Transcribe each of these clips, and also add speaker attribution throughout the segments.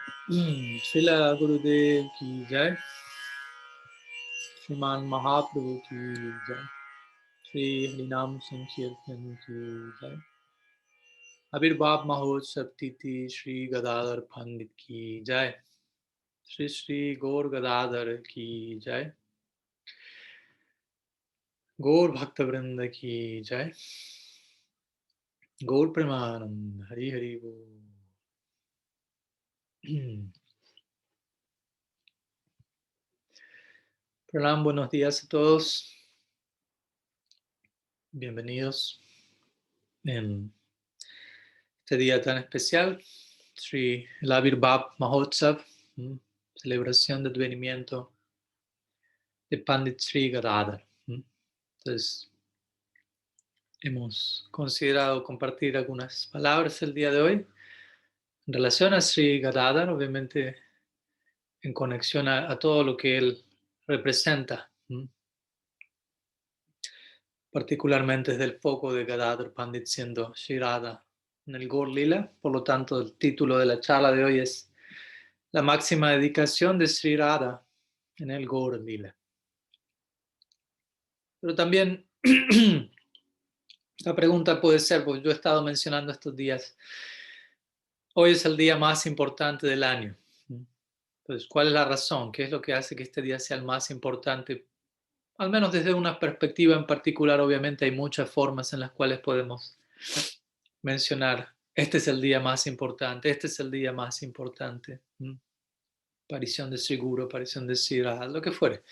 Speaker 1: श्रीला गुरुदेव की जय, श्रीमान महाप्रभु की जय, श्री हरिनाम संकीर्तन की जय, आविर्भाव महोत्सव तिथि श्री गदाधर पंडित की जय, श्री श्री गौर गदाधर की जय, गौर भक्त वृंद की जय, गौर प्रेमानंद हरि हरि बोल। Pranam, buenos días a todos. Bienvenidos en este día tan especial, Sri Avirbhav Mahotsav, celebración del advenimiento de Pandit Sri Gadadhar. Entonces, hemos considerado compartir algunas palabras el día de hoy en relación a Sri Gadadhar, obviamente en conexión a todo lo que él representa, particularmente desde el foco de Gadadhar Pandit siendo Sri Radha en el Gaur Lila. Por lo tanto, el título de la charla de hoy es la máxima dedicación de Sri Radha en el Gaur Lila. Pero también esta pregunta puede ser, porque yo he estado mencionando estos días, hoy es el día más importante del año. Entonces, ¿cuál es la razón? ¿Qué es lo que hace que este día sea el más importante? Al menos desde una perspectiva en particular, obviamente hay muchas formas en las cuales podemos mencionar, este es el día más importante, este es el día más importante. Aparición de Sri Guru, aparición de Sri Radha, lo que fuere.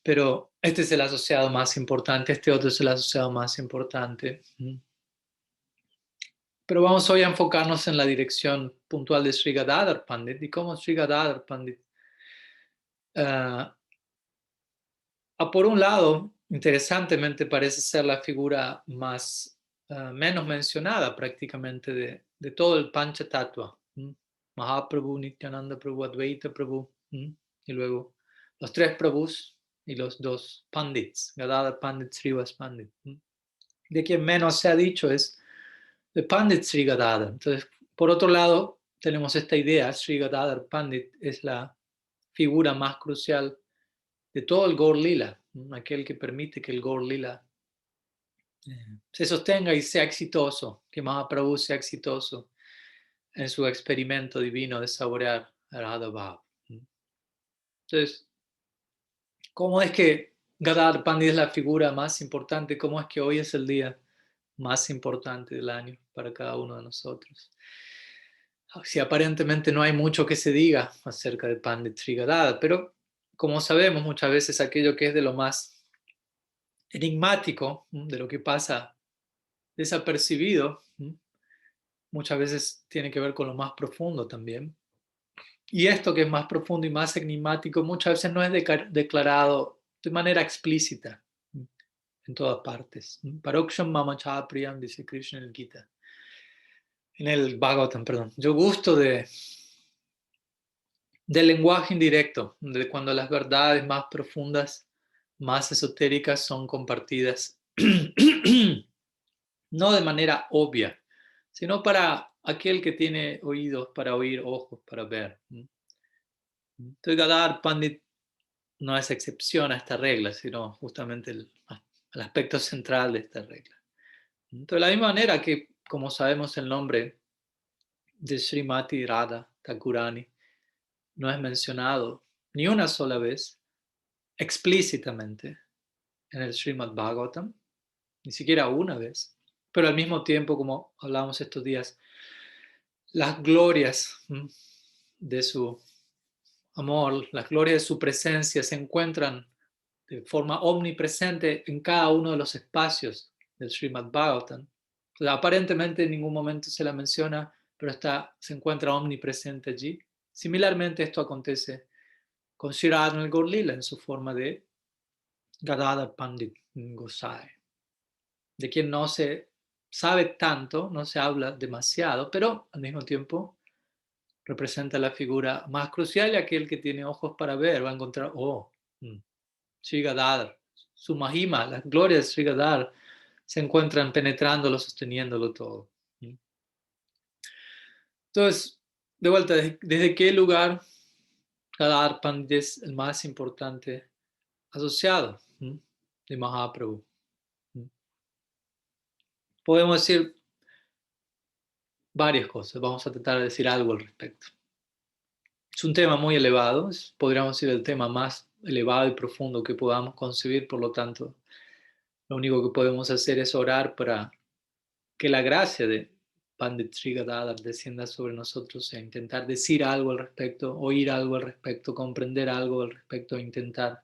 Speaker 1: Pero este es el asociado más importante, este otro es el asociado más importante. Pero vamos hoy a enfocarnos en la dirección puntual de Sri Gadadhar Pandit y cómo Sri Gadadhar Pandit, por un lado, interesantemente parece ser la figura más menos mencionada prácticamente de todo el Panchatattva. Mahaprabhu, Nityananda Prabhu, Advaita Prabhu, y luego los tres Prabhus y los dos Pandits, Gadadhar Pandit, Srivas Pandit. De quien menos se ha dicho es de Pandit Sri Gadadhar. Entonces, por otro lado, tenemos esta idea, Sri Gadadhar Pandit es la figura más crucial de todo el Gaur Lila, aquel que permite que el Gaur Lila se sostenga y sea exitoso, que Mahaprabhu sea exitoso en su experimento divino de saborear Radha Bhav. Entonces, ¿cómo es que Gadadhar Pandit es la figura más importante? ¿Cómo es que hoy es el día más importante del año para cada uno de nosotros? Si aparentemente no hay mucho que se diga acerca de Pandit Sri Gadadhar, pero como sabemos muchas veces aquello que es de lo más enigmático, de lo que pasa desapercibido, muchas veces tiene que ver con lo más profundo también. Y esto que es más profundo y más enigmático muchas veces no es declarado de manera explícita en todas partes. Paroksham mama chapriyam, dice Krishna en el Gita. En el Bhagavatam, perdón. Yo gusto del lenguaje indirecto, de cuando las verdades más profundas, más esotéricas son compartidas, no de manera obvia, sino para aquel que tiene oídos para oír, ojos para ver. Entonces, Gadadhar Pandit no es excepción a esta regla, sino justamente el aspecto central de esta regla. Entonces, de la misma manera que, como sabemos, el nombre de Srimati Radha Thakurani no es mencionado ni una sola vez explícitamente en el Srimad Bhagavatam, ni siquiera una vez, pero al mismo tiempo, como hablábamos estos días, las glorias de su amor, las glorias de su presencia se encuentran de forma omnipresente en cada uno de los espacios del Srimad Bhagavatam. O sea, aparentemente en ningún momento se la menciona, pero se encuentra omnipresente allí. Similarmente esto acontece con Sri Radha en el Gaur Lila en su forma de Gadadhar Pandit Gosai, de quien no se sabe tanto, no se habla demasiado, pero al mismo tiempo representa la figura más crucial y aquel que tiene ojos para ver va a encontrar, Sri Gadadhar, su mahima, las glorias de Sri Gadadhar se encuentran penetrándolo, sosteniéndolo todo. Entonces, De vuelta, ¿desde qué lugar Gadadhar Pandit es el más importante asociado de Mahaprabhu? Podemos decir varias cosas, vamos a tratar de decir algo al respecto. Es un tema muy elevado, podríamos decir el tema más elevado y profundo que podamos concebir, por lo tanto, lo único que podemos hacer es orar para que la gracia de Pandit Sri Gadadhar descienda sobre nosotros e intentar decir algo al respecto, oír algo al respecto, comprender algo al respecto e intentar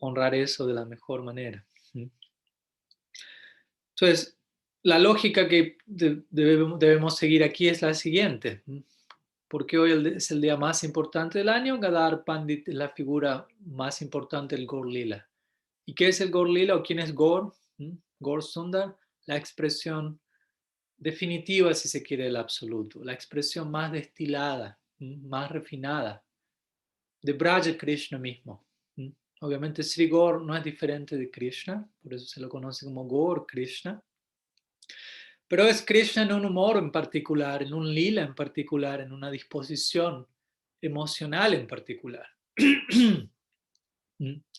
Speaker 1: honrar eso de la mejor manera. Entonces, la lógica que debemos seguir aquí es la siguiente. Porque hoy es el día más importante del año, Gadadhar Pandit es la figura más importante del Gaur Lila. ¿Y qué es el Gaur Lila o quién es Gaur? Gaur Sundar, la expresión definitiva, si se quiere, del absoluto, la expresión más destilada, más refinada de Braja Krishna mismo. Obviamente Sri Gaur no es diferente de Krishna, por eso se lo conoce como Gaur Krishna. Pero es Krishna en un humor en particular, en un lila en particular, en una disposición emocional en particular,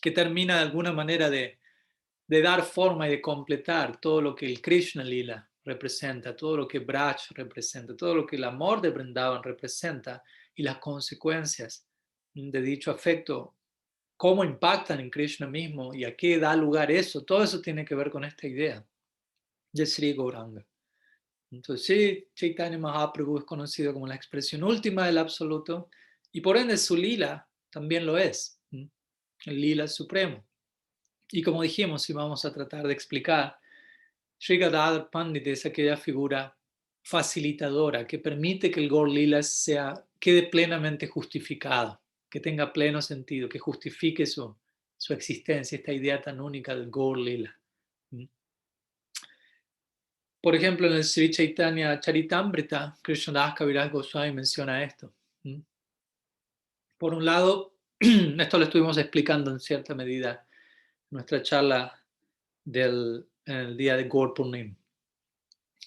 Speaker 1: que termina de alguna manera de dar forma y de completar todo lo que el Krishna lila representa, todo lo que Braj representa, todo lo que el amor de Vrindavan representa y las consecuencias de dicho afecto, cómo impactan en Krishna mismo y a qué da lugar eso, todo eso tiene que ver con esta idea de Sri Gauranga. Entonces, sí, Chaitanya Mahaprabhu es conocido como la expresión última del absoluto y por ende su lila también lo es, el lila supremo. Y como dijimos, y vamos a tratar de explicar, Sri Gadadhar Pandit es aquella figura facilitadora que permite que el Gaur Lila quede plenamente justificado, que tenga pleno sentido, que justifique su existencia, esta idea tan única del Gaur Lila. Por ejemplo, en el Sri Chaitanya Charitamrita, Krishnadas Kaviraj Goswami menciona esto. Por un lado, esto lo estuvimos explicando en cierta medida en nuestra charla en el día de Gaur Purnima,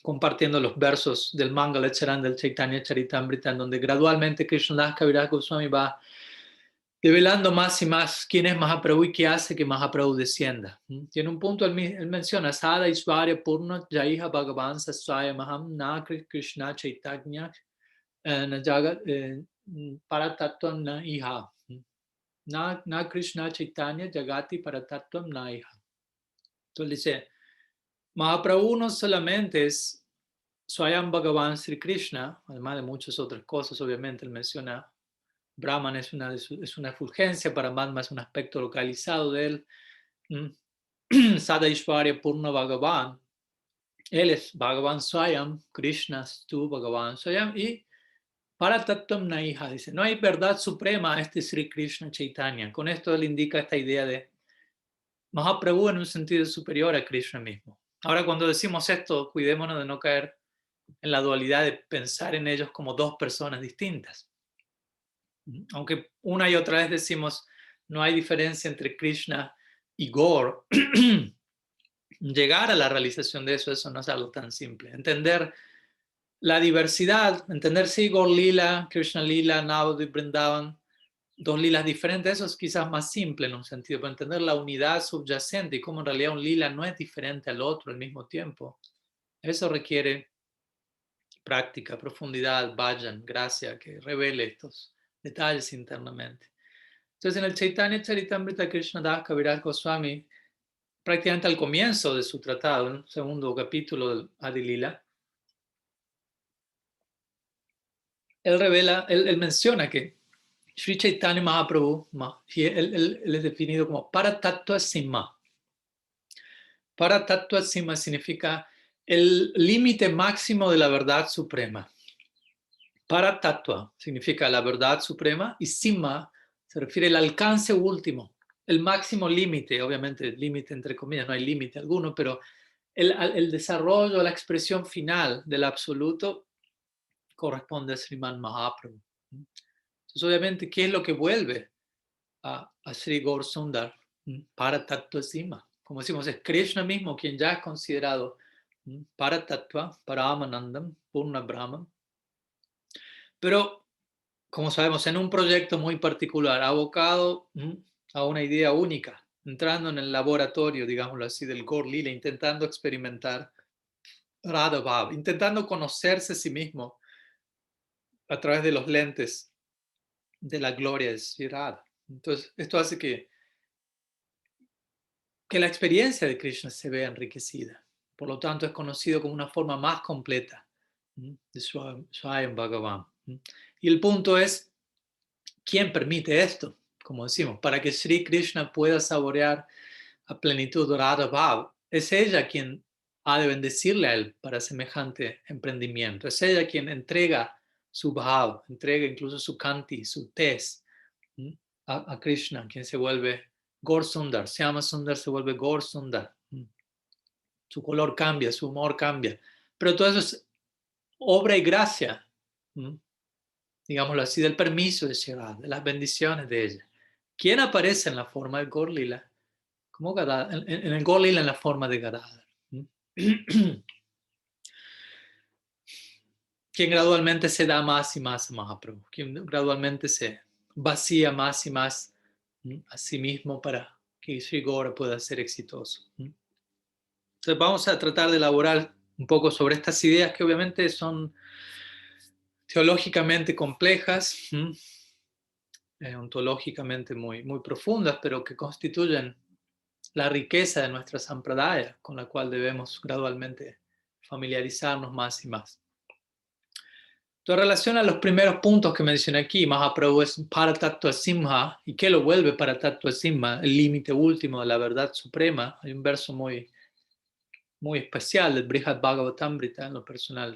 Speaker 1: compartiendo los versos del Mangala Charan del Chaitanya Charitamrita, en donde gradualmente Krishnadas Kaviraj Goswami va develando más y más quién es Mahaprabhu y qué hace que Mahaprabhu descienda. Y en un punto él menciona, Sada Ishvarya Purna Jaiha Bhagavan Saswaya Maham Na Krishna Chaitanya Na Jagat Paratatvam Na Iha. Na Krishna Chaitanya Jagati Paratatvam Na Iha. Entonces dice, Mahaprabhu no solamente es Swayam Bhagavan Sri Krishna, además de muchas otras cosas, obviamente él menciona Brahman es una efulgencia, Paramatma es un aspecto localizado de él. Sada Ishvarya Purna Bhagavan, él es Bhagavan Swayam, Krishna Stu Bhagavan Swayam, y Paratattvam Naiha, dice, no hay verdad suprema a este Sri Krishna Chaitanya. Con esto él indica esta idea de Mahaprabhu en un sentido superior a Krishna mismo. Ahora, cuando decimos esto, cuidémonos de no caer en la dualidad de pensar en ellos como dos personas distintas. Aunque una y otra vez decimos, no hay diferencia entre Krishna y Gaur, llegar a la realización de eso no es algo tan simple. Entender la diversidad, entender sí, Gaur Lila, Krishna Lila, Navadvip Vrindavan, dos lilas diferentes, eso es quizás más simple en un sentido, pero entender la unidad subyacente y cómo en realidad un lila no es diferente al otro al mismo tiempo, eso requiere práctica, profundidad, vayan, gracia, que revele estos detalles internamente. Entonces, en el Chaitanya Charitamrita Krishnadas Kaviraj Goswami, prácticamente al comienzo de su tratado, en el segundo capítulo del Adilila, él menciona que Sri Chaitanya Mahaprabhu, él es definido como Paratattva Sima. Paratattva Sima significa el límite máximo de la verdad suprema. Paratattva significa la verdad suprema y Sima se refiere al alcance último, el máximo límite, obviamente límite entre comillas, no hay límite alguno, pero el desarrollo, la expresión final del absoluto corresponde a Sriman Mahaprabhu. Entonces, obviamente, ¿qué es lo que vuelve a Sri Gaur Sundar? Paratattva Sima. Como decimos, es Krishna mismo quien ya es considerado Paratattva, Paramanandam, Purna Brahman. pero como sabemos, en un proyecto muy particular, abocado a una idea única, entrando en el laboratorio, digámoslo así, del Gaur Lila, intentando experimentar Radha Bhav, intentando conocerse a sí mismo a través de los lentes de la gloria de Sri Radha. Entonces, esto hace que la experiencia de Krishna se vea enriquecida. Por lo tanto, es conocido como una forma más completa de Swayam Bhagavan. Y el punto es, ¿quién permite esto? Como decimos, para que Sri Krishna pueda saborear a plenitud Radha Bhav, es ella quien ha de bendecirle a él para semejante emprendimiento. Es ella quien entrega su Bhav, entrega incluso su Kanti, su tez a Krishna, quien se vuelve Gaur Sundar. Syama Sundar se vuelve Gaur Sundar. Su color cambia, su humor cambia. Pero todo eso es obra y gracia, digámoslo así, del permiso de Shirad, de las bendiciones de ella. ¿Quién aparece en la forma de Gaur Lila? Como en el Gaur Lila en la forma de Gadadhar. Quien gradualmente se da más y más a Mahaprabhu, quien gradualmente se vacía más y más a sí mismo para que Sri Gaura pueda ser exitoso. Entonces vamos a tratar de elaborar un poco sobre estas ideas que obviamente son teológicamente complejas, ontológicamente muy, muy profundas, pero que constituyen la riqueza de nuestra sampradaya, con la cual debemos gradualmente familiarizarnos más y más. En relación a los primeros puntos que mencioné aquí, Mahaprabhu es Paratattva Simha, y que lo vuelve Paratattva Simha, el límite último de la verdad suprema. Hay un verso muy, muy especial del Brihad Bhagavatamrita, en lo personal,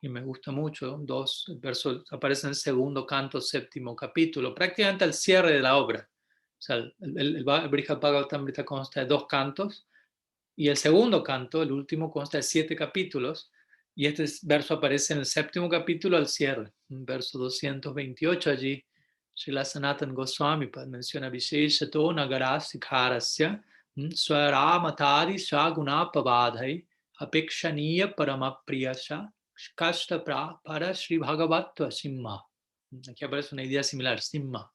Speaker 1: y me gusta mucho. El verso aparece en el segundo canto, séptimo capítulo, prácticamente al cierre de la obra. O sea, el Brihad Bhagavatamrita consta de 2 cantos, y el segundo canto, el último, consta de 7 capítulos, y este verso aparece en el séptimo capítulo al cierre, en verso 228 allí. Srila Sanatana Goswami menciona Visheshato Nagarasikarasya Swaramatari Swagunapavadhai Apekshaniya Paramapriyasha Kashta para Sri Bhagavatva Simha. Aquí aparece una idea similar, Simha.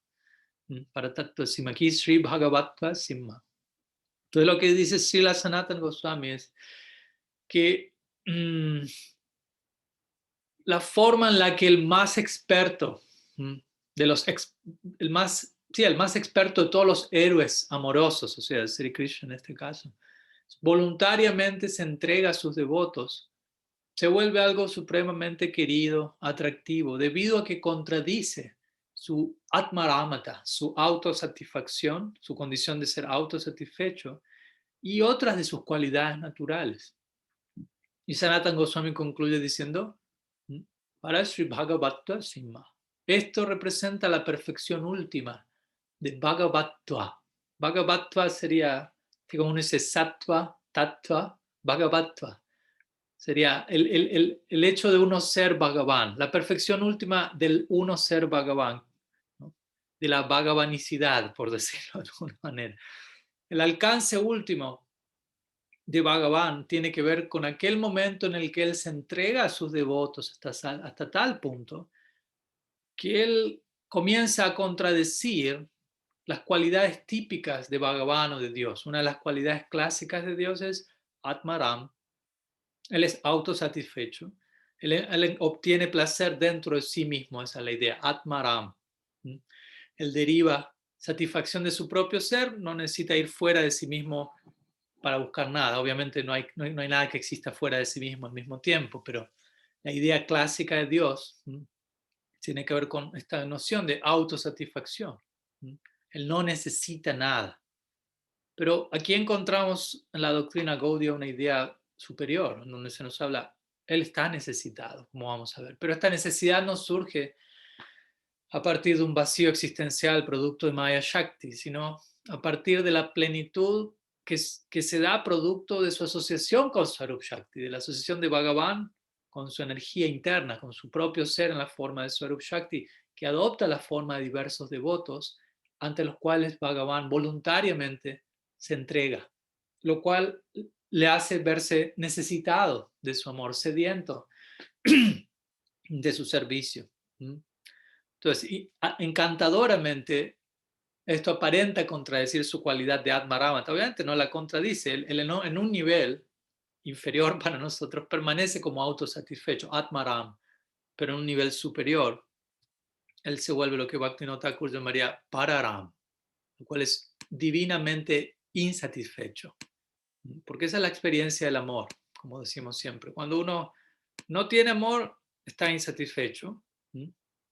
Speaker 1: Para Tattva Simha. Aquí Sri Bhagavatva Simha. Entonces lo que dice Srila Sanatana Goswami es que la forma en la que el más experto de los el más experto de todos los héroes amorosos, o sea, Sri Krishna en este caso, voluntariamente se entrega a sus devotos, se vuelve algo supremamente querido, atractivo, debido a que contradice su atmaramata, su autosatisfacción, su condición de ser autosatisfecho, y otras de sus cualidades naturales. Y Sanatana Goswami concluye diciendo, para Sri Bhagavatva Simha. Esto representa la perfección última de Bhagavatva. Bhagavatva sería, como uno dice, sattva, tattva, Bhagavatva. Sería el hecho de uno ser Bhagavan, la perfección última del uno ser Bhagavan, ¿no? De la bhagavanicidad, por decirlo de alguna manera. El alcance último de Bhagavan tiene que ver con aquel momento en el que él se entrega a sus devotos hasta tal punto que él comienza a contradecir las cualidades típicas de Bhagavan o de Dios. Una de las cualidades clásicas de Dios es Atmaram. Él es autosatisfecho. Él obtiene placer dentro de sí mismo, esa es la idea, Atmaram. Él deriva satisfacción de su propio ser, no necesita ir fuera de sí mismo para buscar nada. Obviamente no hay nada que exista fuera de sí mismo al mismo tiempo, pero la idea clásica de Dios tiene que ver con esta noción de autosatisfacción. Él no necesita nada. Pero aquí encontramos en la doctrina Gaudiya una idea superior, donde se nos habla, él está necesitado, como vamos a ver. Pero esta necesidad no surge a partir de un vacío existencial producto de Maya Shakti, sino a partir de la plenitud que se da producto de su asociación con Swarup Shakti, de la asociación de Bhagavan con su energía interna, con su propio ser en la forma de Swarup Shakti, que adopta la forma de diversos devotos ante los cuales Bhagavan voluntariamente se entrega, lo cual le hace verse necesitado de su amor, sediento de su servicio. Entonces, encantadoramente, esto aparenta contradecir su cualidad de Atmaramata. Obviamente no la contradice. Él en un nivel inferior para nosotros permanece como autosatisfecho, Atmaram, pero en un nivel superior, él se vuelve lo que Bhaktivinoda Thakur llamaría Pararam, lo cual es divinamente insatisfecho. Porque esa es la experiencia del amor, como decimos siempre. Cuando uno no tiene amor, está insatisfecho.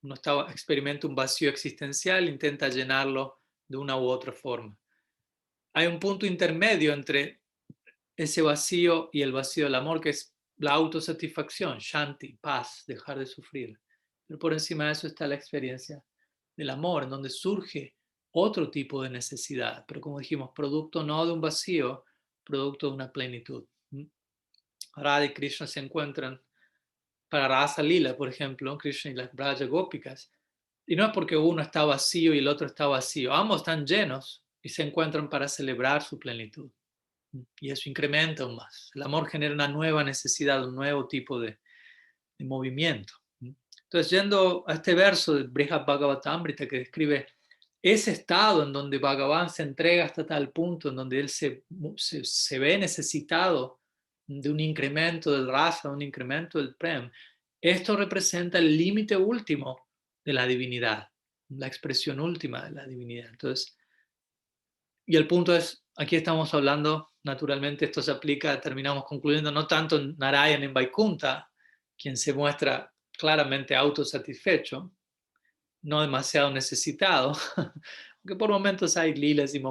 Speaker 1: Uno experimenta un vacío existencial, intenta llenarlo de una u otra forma. Hay un punto intermedio entre ese vacío y el vacío del amor, que es la autosatisfacción, shanti, paz, dejar de sufrir. Pero por encima de eso está la experiencia del amor, en donde surge otro tipo de necesidad, pero como dijimos, producto no de un vacío, producto de una plenitud. Radha y Krishna se encuentran para Rasa Lila, por ejemplo, Krishna y las Braja Gópicas, y no es porque uno está vacío y el otro está vacío, ambos están llenos y se encuentran para celebrar su plenitud. Y eso incrementa aún más. El amor genera una nueva necesidad, un nuevo tipo de movimiento. Entonces, yendo a este verso del Brihad Bhagavatamrita que describe ese estado en donde Bhagavan se entrega hasta tal punto, en donde él se ve necesitado de un incremento del rasa, un incremento del prem, esto representa el límite último de la divinidad, la expresión última de la divinidad. Entonces, y el punto es, aquí estamos hablando, naturalmente esto se aplica, terminamos concluyendo, no tanto en Narayan en Vaikunta, quien se muestra claramente autosatisfecho, no demasiado necesitado, aunque por momentos hay lilas y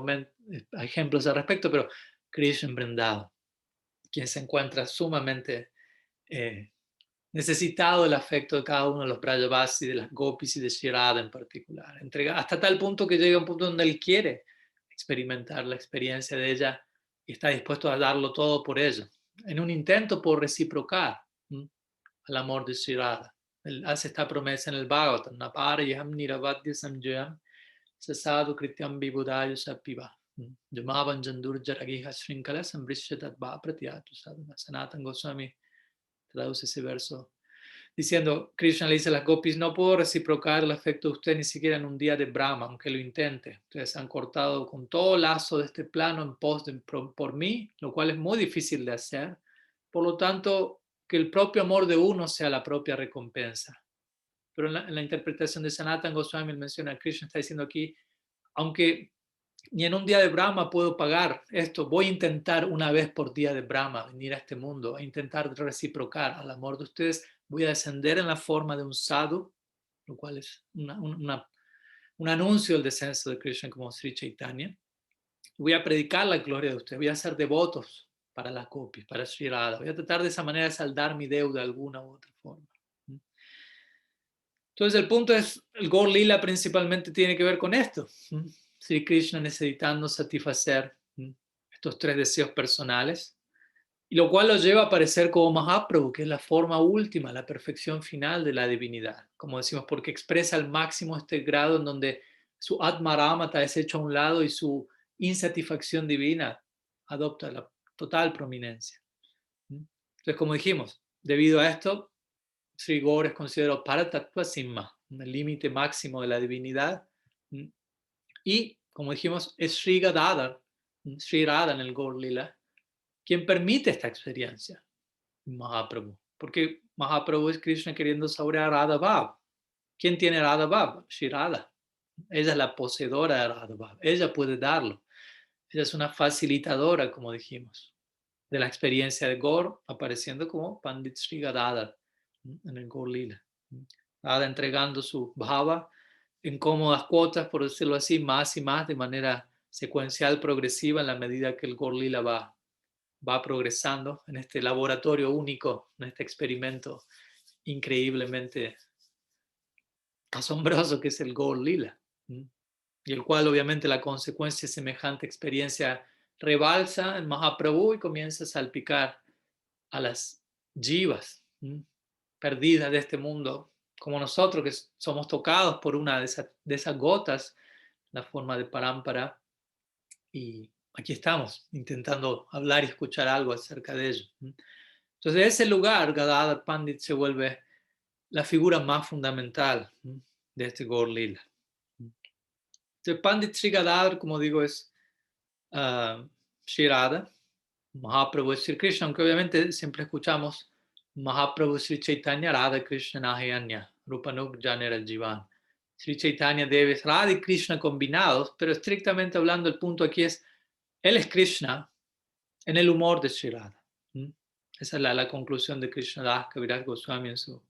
Speaker 1: ejemplos al respecto, pero Krishna en Vrindavan, quien se encuentra sumamente necesitado del afecto de cada uno de los Brajavasi, de las Gopis y de Shirada en particular, hasta tal punto que llega a un punto donde él quiere experimentar la experiencia de ella y está dispuesto a darlo todo por ella, en un intento por reciprocar al amor de Shirada. Él hace esta promesa en el Bhagavatam, Naparayam Niravadya Samjayam Sasadu Krityam Vibhudayu Sapiva Yamavan Jandur Jaragiha Shrinkala Sambrishyatat Va Pratyatu Sadhana. Sanatan Goswami traduce ese verso diciendo, Krishna le dice a las gopis, no puedo reciprocar el afecto de usted ni siquiera en un día de Brahma, aunque lo intente. Ustedes han cortado con todo lazo de este plano en pos por mí, lo cual es muy difícil de hacer. Por lo tanto, que el propio amor de uno sea la propia recompensa. Pero en la interpretación de Sanatan Goswami, él menciona, Krishna está diciendo aquí, aunque ni en un día de Brahma puedo pagar esto, voy a intentar una vez por día de Brahma venir a este mundo, a intentar reciprocar al amor de ustedes. Voy a descender en la forma de un sadhu, lo cual es un anuncio del descenso de Krishna como Sri Chaitanya. Voy a predicar la gloria de ustedes, voy a ser devotos para las gopis, para Sri Radha. Voy a tratar de esa manera de saldar mi deuda de alguna u otra forma. Entonces el punto es, el Gaur Lila principalmente tiene que ver con esto. Sri Krishna necesitando satisfacer estos tres deseos personales, y lo cual lo lleva a aparecer como Mahaprabhu, que es la forma última, la perfección final de la divinidad. Como decimos, porque expresa al máximo este grado en donde su Atmaramata es hecho a un lado y su insatisfacción divina adopta la total prominencia. Entonces, como dijimos, debido a esto, Sri Gaur es considerado Paratattva Simha, el límite máximo de la divinidad. Y, como dijimos, es Sri Gadadhar, Sri Radha en el Gaur Lila, quien permite esta experiencia, Mahaprabhu. Porque Mahaprabhu es Krishna queriendo saborear Radha Bhav. ¿Quién tiene Radha Bhav? Sri Radha. Ella es la poseedora de Radha Bhav. Ella puede darlo. Ella es una facilitadora, como dijimos, de la experiencia de Gaur, apareciendo como Pandit Sri Gadadhar en el Gaur Lila. Radha entregando su bhava en cómodas cuotas, por decirlo así, más y más de manera secuencial, progresiva, en la medida que el Gaur Lila va progresando en este laboratorio único, en este experimento increíblemente asombroso que es el Gaur Lila, y el cual obviamente la consecuencia de semejante experiencia rebalsa en Mahaprabhu y comienza a salpicar a las jivas perdidas de este mundo, como nosotros que somos tocados por una de esas gotas, la forma de parámpara, y aquí estamos intentando hablar y escuchar algo acerca de ello. Entonces, de ese lugar, Gadadhar Pandit se vuelve la figura más fundamental, de este Gaur Lila. Entonces, Pandit Sri Gadadhar, como digo, es Sri Radha, Mahaprabhu es Sri Krishna, aunque obviamente siempre escuchamos Mahaprabhu Sri Chaitanya, Radha Krishna Nahayanya, Rupanuk Janera Jivan. Sri Chaitanya Dev es Radha y Krishna combinados, pero estrictamente hablando, el punto aquí es, él es Krishna en el humor de Sri Radha. Esa es la conclusión de Krishnadas Kaviraj Goswami en su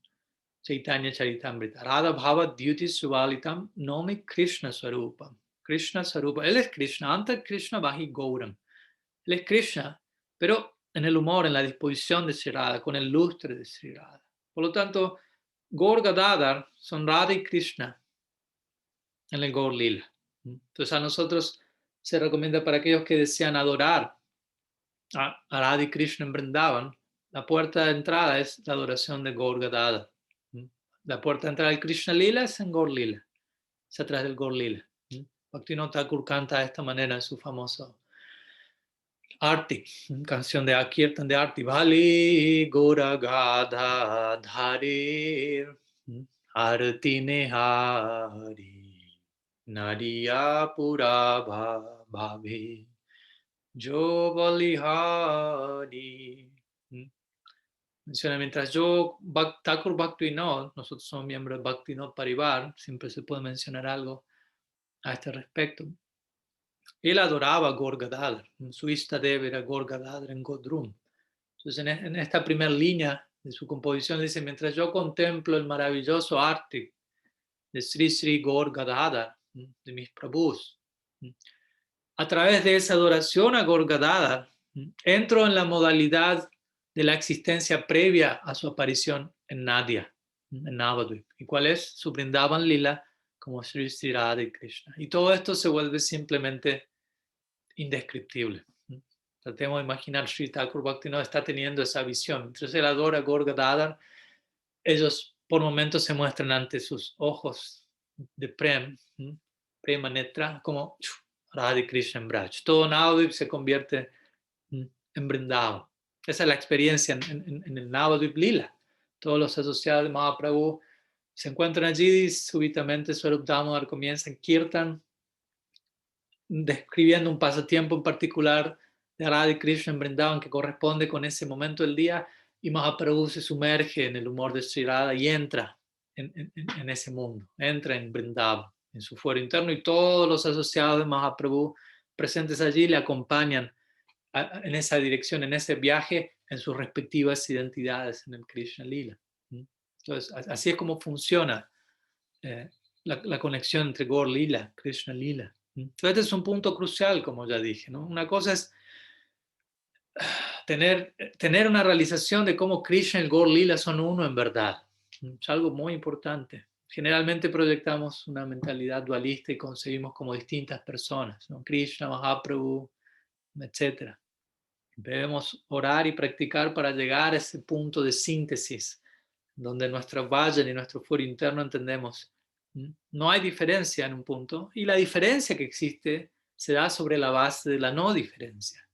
Speaker 1: Chaitanya Charitamrita. Radha Bhava Dyuti Suvalitam Nomi Krishna Swarupam. Krishna Swarupa. Él es Krishna, Anta Krishna Vahi Gauram. Él es Krishna, pero en el humor, en la disposición de Sri Radha, con el lustre de Sri Radha. Por lo tanto, Gaur Gadadhar son Radha y Krishna en el Gaur Lila. Entonces a nosotros se recomienda para aquellos que desean adorar a Radha y Krishna en Vrindavan, la puerta de entrada es la adoración de Gaur Gadadhar. La puerta de entrada del Krishna Lila es en Gaur Lila, es atrás del Gaur Lila. Bhaktivinoda Thakur canta de esta manera en su famoso Arti, canción de Kirtan de Arti. Bali Gora Gadha Dharir Arti Nehari Nadiya Pura Bhavi Yo Balihari. Menciona, mientras yo, Thakur Bhaktivinoda, nosotros somos miembros de Bhaktivinoda Parivar, siempre se puede mencionar algo a este respecto. Él adoraba a Gaur Gadadhar, su Istadev era Gaur Gadadhar en Godrum. Entonces, en esta primera línea de su composición dice, mientras yo contemplo el maravilloso arte de Sri Sri Gaur Gadadhar, de mis Prabhus, a través de esa adoración a Gaur Gadadhar, entro en la modalidad de la existencia previa a su aparición en Nadia, en Navadvip. ¿Y cuál es? Su Vrindavan Lila como Sri Sri Radha y Krishna. Y todo esto se vuelve simplemente indescriptible. Tratemos de imaginar Sri Thakur Bhaktivinoda está teniendo esa visión. Mientras él adora a Gaur Gadadhar, ellos por momentos se muestran ante sus ojos de Prema Netra, como Radha y Krishna en Braj. Todo Navadvip se convierte en Vrindavan. Esa es la experiencia en el Navadvip Lila. Todos los asociados de Mahaprabhu se encuentran allí y súbitamente Swarup Damodar comienza en Kirtan, describiendo un pasatiempo en particular de Radha y Krishna en Vrindavan que corresponde con ese momento del día, y Mahaprabhu se sumerge en el humor de Sri Radha y entra en ese mundo, entra en Vrindavan, en su fuero interno, y todos los asociados de Mahaprabhu presentes allí le acompañan en esa dirección, en ese viaje, en sus respectivas identidades en el Krishna Lila. Entonces, así es como funciona la conexión entre Gaur Lila, Krishna Lila. Entonces, este es un punto crucial, como ya dije, ¿no? Una cosa es tener una realización de cómo Krishna y el Gaur Lila son uno en verdad. Es algo muy importante. Generalmente proyectamos una mentalidad dualista y concebimos como distintas personas, ¿no? Krishna, Mahaprabhu, etc. Debemos orar y practicar para llegar a ese punto de síntesis, donde nuestro vayan y nuestro fuero interno entendemos. No hay diferencia en un punto, y la diferencia que existe se da sobre la base de la no diferencia.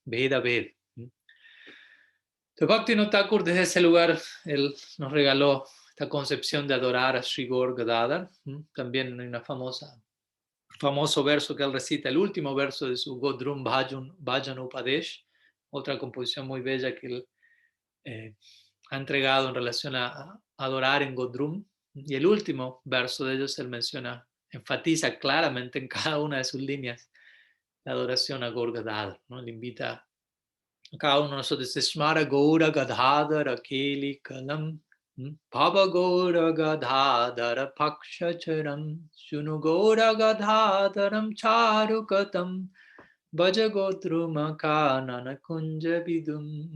Speaker 1: Veda Ved. Entonces, Bhaktivinoda Thakur, desde ese lugar, él nos regaló esta concepción de adorar a Sri Gaur Gadadhar. También hay una famoso verso que él recita, el último verso de su Godrum Bhajan Upadesh, otra composición muy bella que él ha entregado en relación a adorar en Godrum. Y el último verso de ellos él menciona, enfatiza claramente en cada una de sus líneas la adoración a Gaur Gadadhar, ¿no? Le invita a cada uno de nosotros, Smara Gaura Gadadhar Akeli Kalam Bhava Gaura Gadadhar Pakshacharam Shunu Gaura Gadadharam Charukatam Bhaja Gotruma Kanana Kunja Vidum.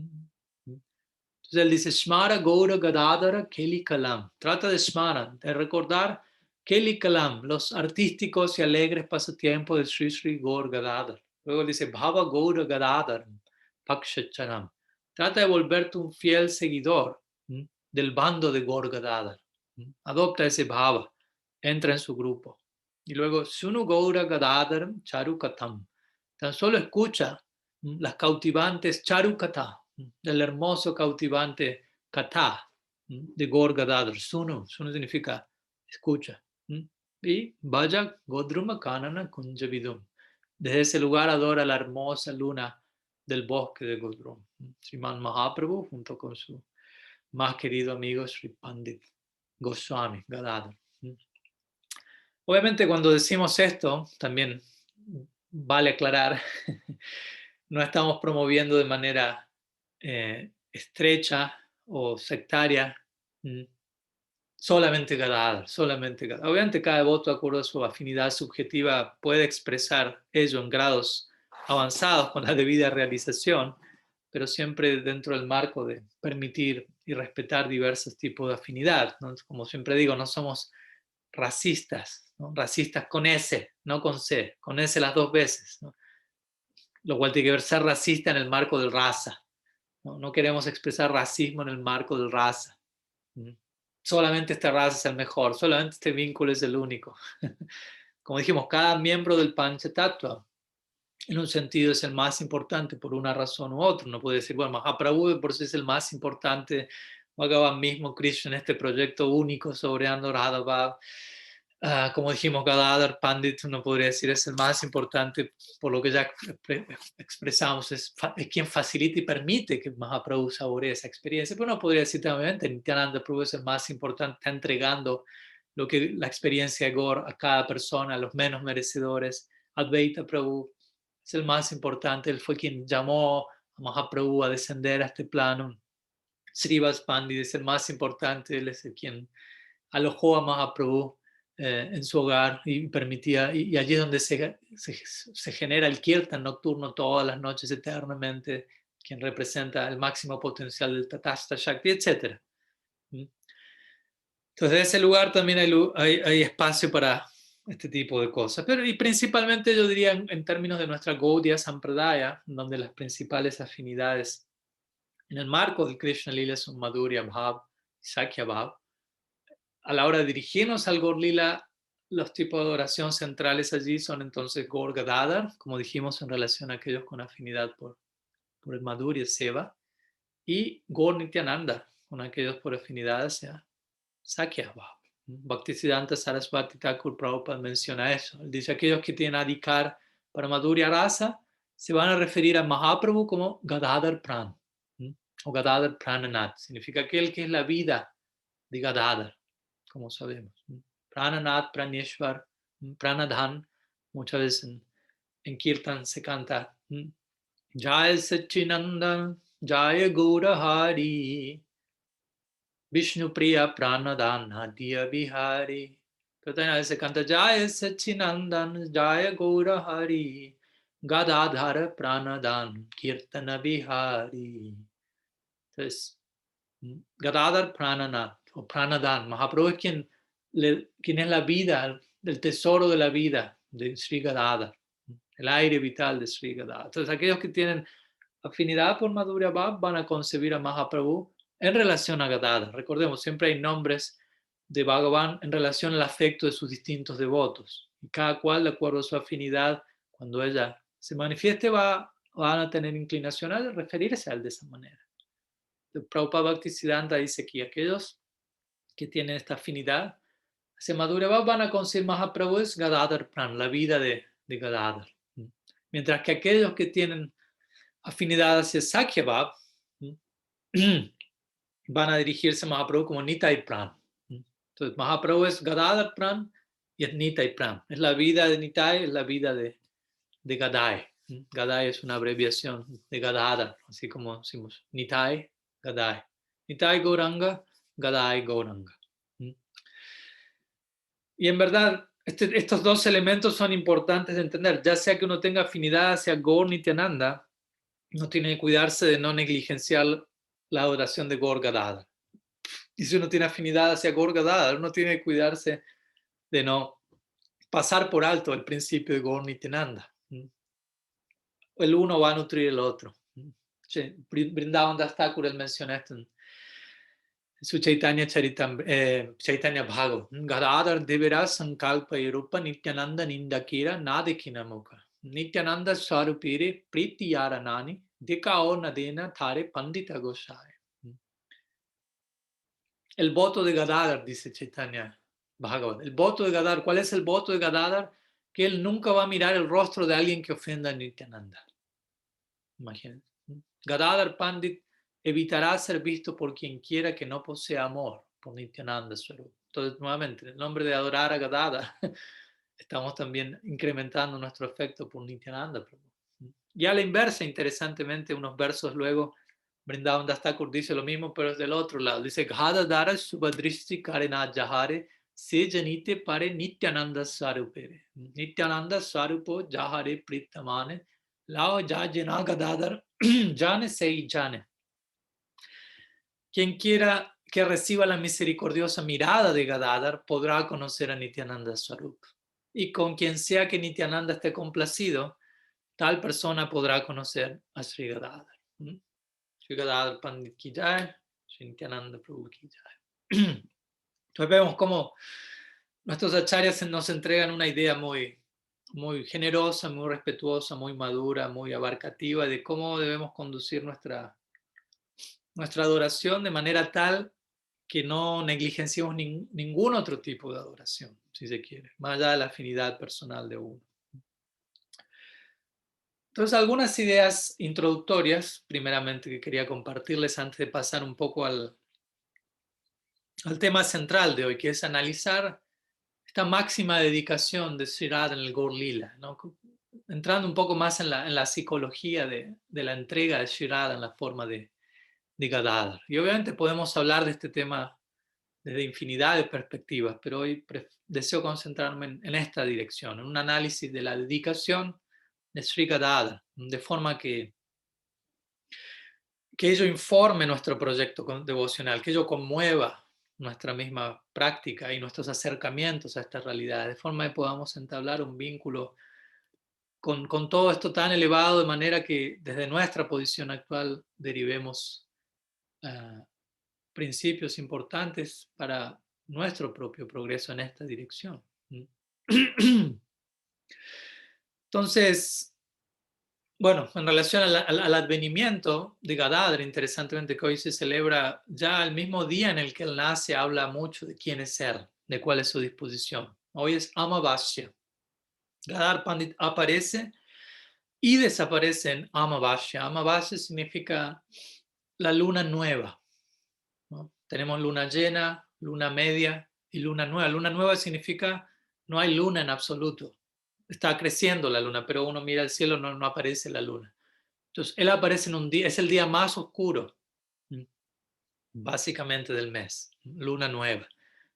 Speaker 1: Entonces él dice, Smara Gaura Gadadhara Keli Kalam. Trata de smara, de recordar Keli Kalam, los artísticos y alegres pasatiempos de Sri Sri Gaur Gadadhar. Luego dice, Bhava Gaura Gadadhar Pakshacharam. Trata de volverte un fiel seguidor del bando de Gaur Gadadhar. Adopta ese bhava, entra en su grupo. Y luego, Sunu Gaura Gadadhar Charukatam. Tan solo escucha las cautivantes Charukata, del hermoso cautivante Katha de Gaur Gadadhar. Sunu significa escucha. y vaya Godruma Kanana Kunjavidum. Desde ese lugar adora la hermosa luna del bosque de Godrum. Sriman Mahaprabhu junto con su más querido amigo Sri Pandit Goswami Gadadhar. Obviamente cuando decimos esto, también vale aclarar, no estamos promoviendo de manera estrecha o sectaria solamente Gadadhar, solamente Gadadhar. Obviamente cada devoto, de acuerdo a su afinidad subjetiva, puede expresar ello en grados avanzados con la debida realización, pero siempre dentro del marco de permitir y respetar diversos tipos de afinidad, ¿no? Como siempre digo, no somos racistas, ¿no? Racistas con S, no con C, con S las dos veces, ¿no? Lo cual tiene que ver ser racista en el marco del raza. No, no queremos expresar racismo en el marco del raza. Solamente esta raza es el mejor, solamente este vínculo es el único. Como dijimos, cada miembro del Panchatattva en un sentido es el más importante por una razón u otra. No puede decir, bueno, Mahaprabhu por sí es el más importante, Bhagavan mismo, Krishna en este proyecto único sobre Anuradha. Como dijimos, Gadadhar Pandit no podría decir es el más importante por lo que ya expresamos, es quien facilita y permite que Mahaprabhu saboree esa experiencia, pero no podría decir también Nityananda Prabhu es el más importante, está entregando lo que la experiencia de Gaur a cada persona, a los menos merecedores. Advaita Prabhu es el más importante, él fue quien llamó a Mahaprabhu a descender a este plano. Srivas Pandit es el más importante, él es el quien alojó a Mahaprabhu en su hogar y permitía, y allí es donde se genera el kirtan nocturno todas las noches eternamente, quien representa el máximo potencial del Tatasta Shakti, etc. Entonces, de ese lugar también hay espacio para este tipo de cosas. Pero, y principalmente yo diría en términos de nuestra Gaudiya Sampradaya, donde las principales afinidades en el marco del Krishna Lila son Madhurya Bhav y Sakya Bhav. A la hora de dirigirnos al Gaur Lila, los tipos de oración centrales allí son entonces Gaur Gadadhar, como dijimos en relación a aquellos con afinidad por el Madhurya Seva, y Gaur Nityananda, con aquellos por afinidad hacia Sakya Bhav. Bhaktisiddhanta Saraswati Thakur Prabhupada menciona eso. Él dice, aquellos que tienen adhikar para Madhurya Rasa se van a referir a Mahaprabhu como Gadadhar Pran, o Gadadhar Prananath. Significa aquel que es la vida de Gadadhar, como sabemos. Prananath, Praneshwar, Pranadhan. Muchas veces en Kirtan se canta Jai Satchinandan, Jai Gaura Hari, Vishnu Priya Pranadana Diya Bihari. Pero también a veces canta Jaya Satchinandan Jaya Gaura Hari Gadadhara Pranadan Kirtana Bihari. Entonces, Gadadhar Prananath o Pranadan. Mahaprabhu es quien es la vida, el tesoro de la vida de Sri Gadadhar, el aire vital de Sri Gadadhar. Entonces, aquellos que tienen afinidad por Madhurya Bhav van a concebir a Mahaprabhu en relación a Gadadhar. Recordemos, siempre hay nombres de Bhagavan en relación al afecto de sus distintos devotos. Y cada cual, de acuerdo a su afinidad, cuando ella se manifieste, van a tener inclinación a referirse a él de esa manera. Prabhupada Bhaktisiddhanta dice que aquellos que tienen esta afinidad hacia Madhurya Bhav van a concebir Mahaprabhu es Gadadhar Pran, la vida de Gadadhar. Mientras que aquellos que tienen afinidad hacia Sakya Bhav van a dirigirse a Mahaprabhu como Nitai Pran. Entonces, Mahaprabhu es Gadadhar Pran y es Nitai Pran. Es la vida de Nitai, es la vida de Gadai. Gadai es una abreviación de Gadadhar, así como decimos Nitai, Gadai. Nitai Gauranga, Gadai Gauranga. Y en verdad, estos dos elementos son importantes de entender, ya sea que uno tenga afinidad hacia Gaur Nityananda, no tiene que cuidarse de no negligenciar la adoración de Gaur Gadadhar. Y si uno tiene afinidad hacia Gaur Gadadhar, uno tiene que cuidarse de no pasar por alto el principio de Gaur Nityananda. El uno va a nutrir el otro. Vrindavan Das Thakur él menciona esto en su Chaitanya Chaitanya Bhagavat. Gadadhar Devira Sankalpa Yerupa Nityananda Nindakira Nadekina Mukha. Nityananda Swarupire Priti Yaranani Dikao Nadena Thare Pandita Gosai. El voto de Gadadhar, dice Chaitanya Bhagavan. El voto de Gadadhar, ¿cuál es el voto de Gadadhar? Que él nunca va a mirar el rostro de alguien que ofenda a Nityananda. Imagínense. Gadadhar Pandit evitará ser visto por quien quiera que no posea amor por Nityananda Swarup. Entonces, nuevamente, en el nombre de adorar a Gadadhar, estamos también incrementando nuestro afecto por Nityananda Prabhu. Y a la inversa, interesantemente, unos versos luego, Vrindavan Das Thakur dice lo mismo, pero es del otro lado. Dice, Gadadhara Subhadristi Karena Jahare Se Janite Pare Nityananda Sarupere. Nityananda Sarupo Jahare Pritamane Lao Ya Jena Gadadhar Jane Sei Jane. Quien quiera que reciba la misericordiosa mirada de Gadadhar podrá conocer a Nityananda Swarup. Y con quien sea que Nityananda esté complacido, tal persona podrá conocer a Sri Gadadhar. Sri Gadadhar Pandit ki jai, Sri Nityananda Prabhu ki jai. Entonces vemos cómo nuestros acharyas nos entregan una idea muy, muy generosa, muy respetuosa, muy madura, muy abarcativa de cómo debemos conducir nuestra adoración de manera tal que no negligenciemos ningún otro tipo de adoración, si se quiere, más allá de la afinidad personal de uno. Entonces, algunas ideas introductorias, primeramente, que quería compartirles antes de pasar un poco al tema central de hoy, que es analizar esta máxima dedicación de Sri Radha en el Gaur Lila, ¿no? Entrando un poco más en la psicología de la entrega de Sri Radha en la forma de Gadadhar. Y obviamente podemos hablar de este tema desde infinidad de perspectivas, pero hoy deseo concentrarme en esta dirección, en un análisis de la dedicación de Sri Gadadhar, de forma que ello informe nuestro proyecto devocional, que ello conmueva nuestra misma práctica y nuestros acercamientos a esta realidad, de forma que podamos entablar un vínculo con todo esto tan elevado, de manera que desde nuestra posición actual derivemos principios importantes para nuestro propio progreso en esta dirección. Entonces, bueno, en relación al advenimiento de Gadadhar, interesantemente que hoy se celebra ya el mismo día en el que él nace, habla mucho de quién es él, de cuál es su disposición. Hoy es Amavasya. Gadadhar Pandit aparece y desaparece en Amavasya. Amavasya significa la luna nueva, ¿no? Tenemos luna llena, luna media y luna nueva. Luna nueva significa no hay luna en absoluto. Está creciendo la luna, pero uno mira al cielo, no aparece la luna. Entonces, él aparece en un día, es el día más oscuro, básicamente del mes, luna nueva.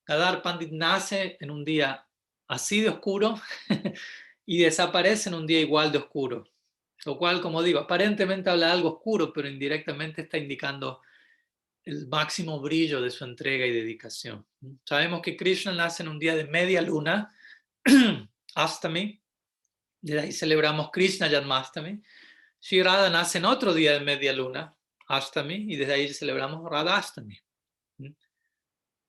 Speaker 1: Gadadhar Pandit nace en un día así de oscuro y desaparece en un día igual de oscuro. Lo cual, como digo, aparentemente habla de algo oscuro, pero indirectamente está indicando el máximo brillo de su entrega y dedicación. Sabemos que Krishna nace en un día de media luna, Astami, de ahí celebramos Krishna Janmastami. Sri Radha nace en otro día de media luna, Astami, y desde ahí celebramos Radhastami.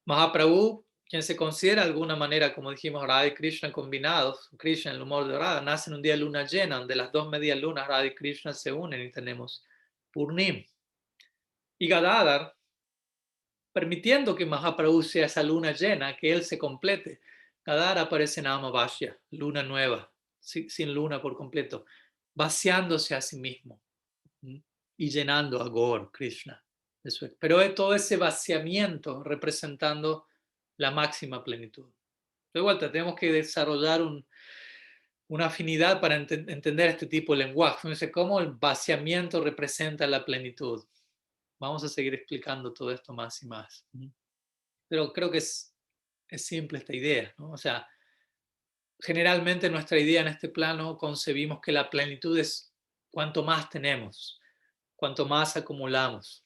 Speaker 1: Mahaprabhu, quien se considera de alguna manera, como dijimos, Radha y Krishna combinados, Krishna en el humor de Radha, nace en un día de luna llena, donde las dos medias lunas, Radha y Krishna, se unen y tenemos Purnim. Y Gadadhar, permitiendo que Mahaprabhu sea esa luna llena, que él se complete, Gadadhar aparece en Amavasya, luna nueva, sin luna por completo, vaciándose a sí mismo y llenando a Gaur, Krishna. Pero todo ese vaciamiento representando la máxima plenitud. De vuelta, tenemos que desarrollar una afinidad para entender este tipo de lenguaje. Fíjense cómo el vaciamiento representa la plenitud. Vamos a seguir explicando todo esto más y más. Pero creo que es simple esta idea, ¿no? O sea, generalmente nuestra idea en este plano concebimos que la plenitud es cuanto más tenemos, cuanto más acumulamos,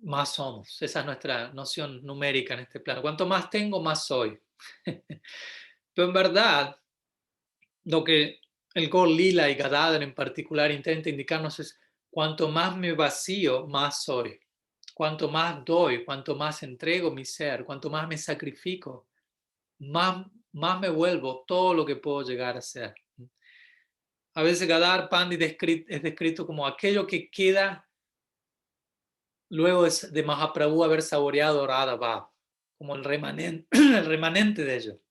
Speaker 1: más somos. Esa es nuestra noción numérica en este plano. Cuanto más tengo, más soy. Pero en verdad, lo que el Gaur Lila y Gadadhar en particular intenta indicarnos es cuanto más me vacío, más soy. Cuanto más doy, cuanto más entrego mi ser, cuanto más me sacrifico, más me vuelvo todo lo que puedo llegar a ser. A veces Gadadhar Pandit es descrito como aquello que queda luego de Mahaprabhu haber saboreado Radha Bhav. como el remanente, el remanente de ello.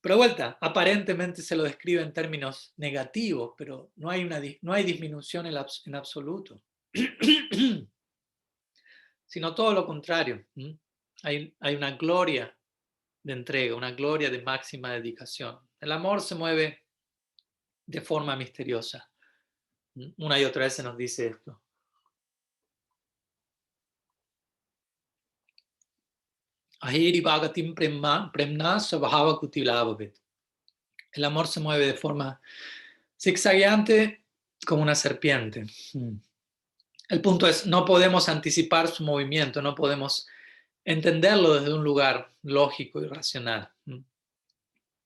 Speaker 1: Pero de vuelta, aparentemente se lo describe en términos negativos, pero no hay disminución en absoluto, sino todo lo contrario. Hay una gloria de entrega, una gloria de máxima dedicación. El amor se mueve de forma misteriosa. Una y otra vez se nos dice esto. Ahiri bhagatim premna svabhava kutilabhavet. El amor se mueve de forma zigzagueante como una serpiente. El punto es, no podemos anticipar su movimiento, no podemos entenderlo desde un lugar lógico y racional,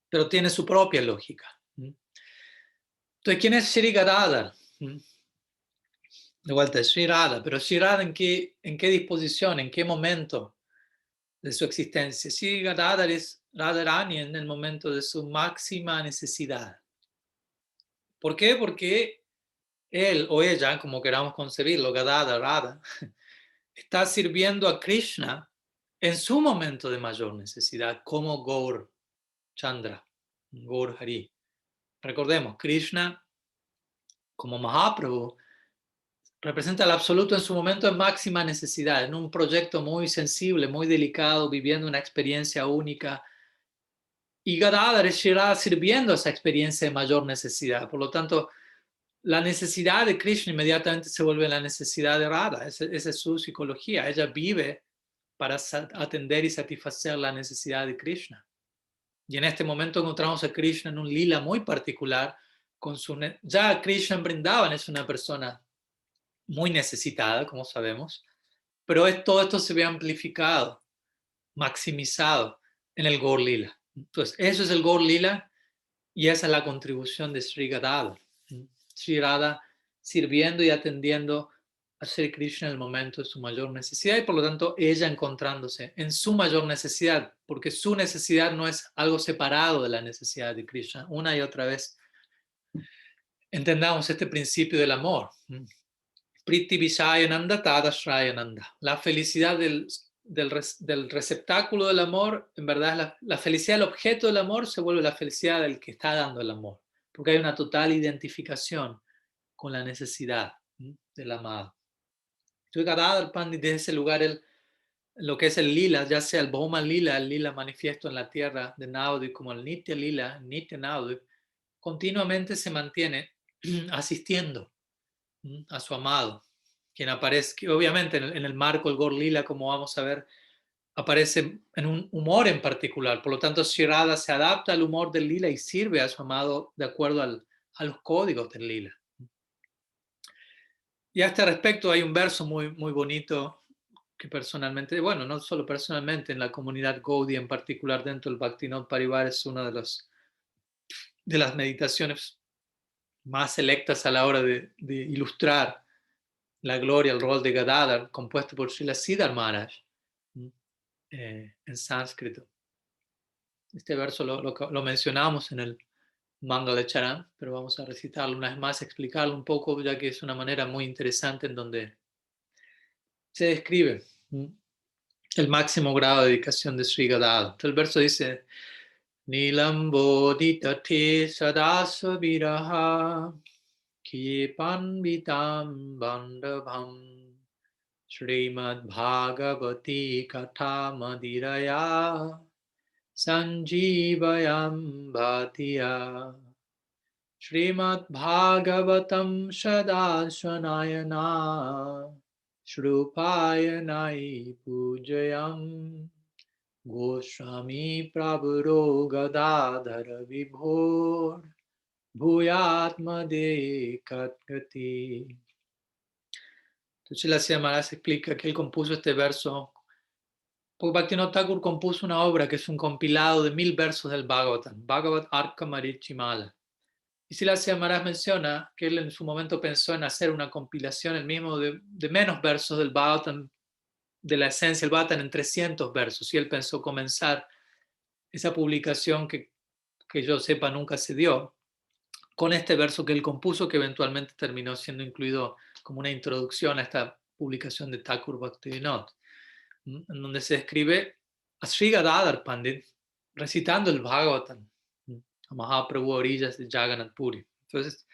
Speaker 1: pero tiene su propia lógica. Entonces, ¿quién es Shri Gadadhar? De vuelta, es Shri Radha, pero Shri Radha ¿en qué disposición, en qué momento de su existencia? Shri Gadadhar es Radharani en el momento de su máxima necesidad. ¿Por qué? Porque él o ella, como queramos concebirlo, Gadadhar, Radha, está sirviendo a Krishna en su momento de mayor necesidad, como Gaur Chandra, Gaur Hari. Recordemos, Krishna, como Mahaprabhu, representa el absoluto en su momento de máxima necesidad, en un proyecto muy sensible, muy delicado, viviendo una experiencia única. Y Gadadhar irá sirviendo esa experiencia de mayor necesidad. Por lo tanto, la necesidad de Krishna inmediatamente se vuelve la necesidad de Radha. Esa es su psicología. Ella vive para atender y satisfacer la necesidad de Krishna. Y en este momento encontramos a Krishna en un lila muy particular. Ya Krishna en Vrindavan es una persona muy necesitada, como sabemos, pero todo esto se ve amplificado, maximizado en el Gaur Lila. Entonces, eso es el Gaur Lila y esa es la contribución de Sri Gadadhar. Sri Radha sirviendo y atendiendo a Sri Krishna en el momento de su mayor necesidad y por lo tanto ella encontrándose en su mayor necesidad, porque su necesidad no es algo separado de la necesidad de Krishna. Una y otra vez entendamos este principio del amor. Priti Vishayananda Tadashrayananda. La felicidad del receptáculo del amor, en verdad, la felicidad del objeto del amor se vuelve la felicidad del que está dando el amor, porque hay una total identificación con la necesidad del amado. Entonces, Gadadhar Pandit, desde ese lugar, lo que es el lila, ya sea el Bhoma Lila, el lila manifiesto en la tierra de Navadvip, como el Nitya Lila, Nitya Navadvip, continuamente se mantiene asistiendo a su amado, quien aparece, que obviamente en el marco del Gaur Lila, como vamos a ver, aparece en un humor en particular. Por lo tanto, Sri Radha se adapta al humor del lila y sirve a su amado de acuerdo a los códigos del lila. Y a este respecto hay un verso muy, muy bonito que personalmente, bueno, no solo personalmente, en la comunidad Gaudiya en particular dentro del Bhaktivinoda Parivar es una de las meditaciones más selectas a la hora de ilustrar la gloria, el rol de Gadadhar, compuesto por Srila Siddhar Maharaj en sánscrito. Este verso lo mencionamos en el Mangala Charan, pero vamos a recitarlo una vez más, explicarlo un poco, ya que es una manera muy interesante en donde se describe el máximo grado de dedicación de Sri Gadadhar. Entonces el verso dice: Nilambo te sadasa viraha kipan vitam bandabham Srimad Bhagavati Katha Madiraya Sanjeevayam Bhattiya Srimad Bhagavatam Sadasvanayana Shrupayanai Pujayam Goswami Prabhuro Gadadhara Vibhor Bhuyatmade Katgati. Entonces la Sri Maharaj explica que él compuso este verso porque Bhaktivinoda Thakur compuso una obra que es un compilado de 1000 versos del Bhagavatam, Bhagavat Arka Marichimala. Y Srila Sri Maharaj menciona que él en su momento pensó en hacer una compilación el mismo de menos versos del Bhagavatam, de la esencia del Bhagavatam en 300 versos. Y él pensó comenzar esa publicación que yo sepa nunca se dio, con este verso que él compuso, que eventualmente terminó siendo incluido como una introducción a esta publicación de Thakur Bhaktivinoda. en donde se describe a Sri Gadadhar Pandit recitando el Bhagavatam a Mahaprabhu a orillas de Jagannath Puri. Entonces,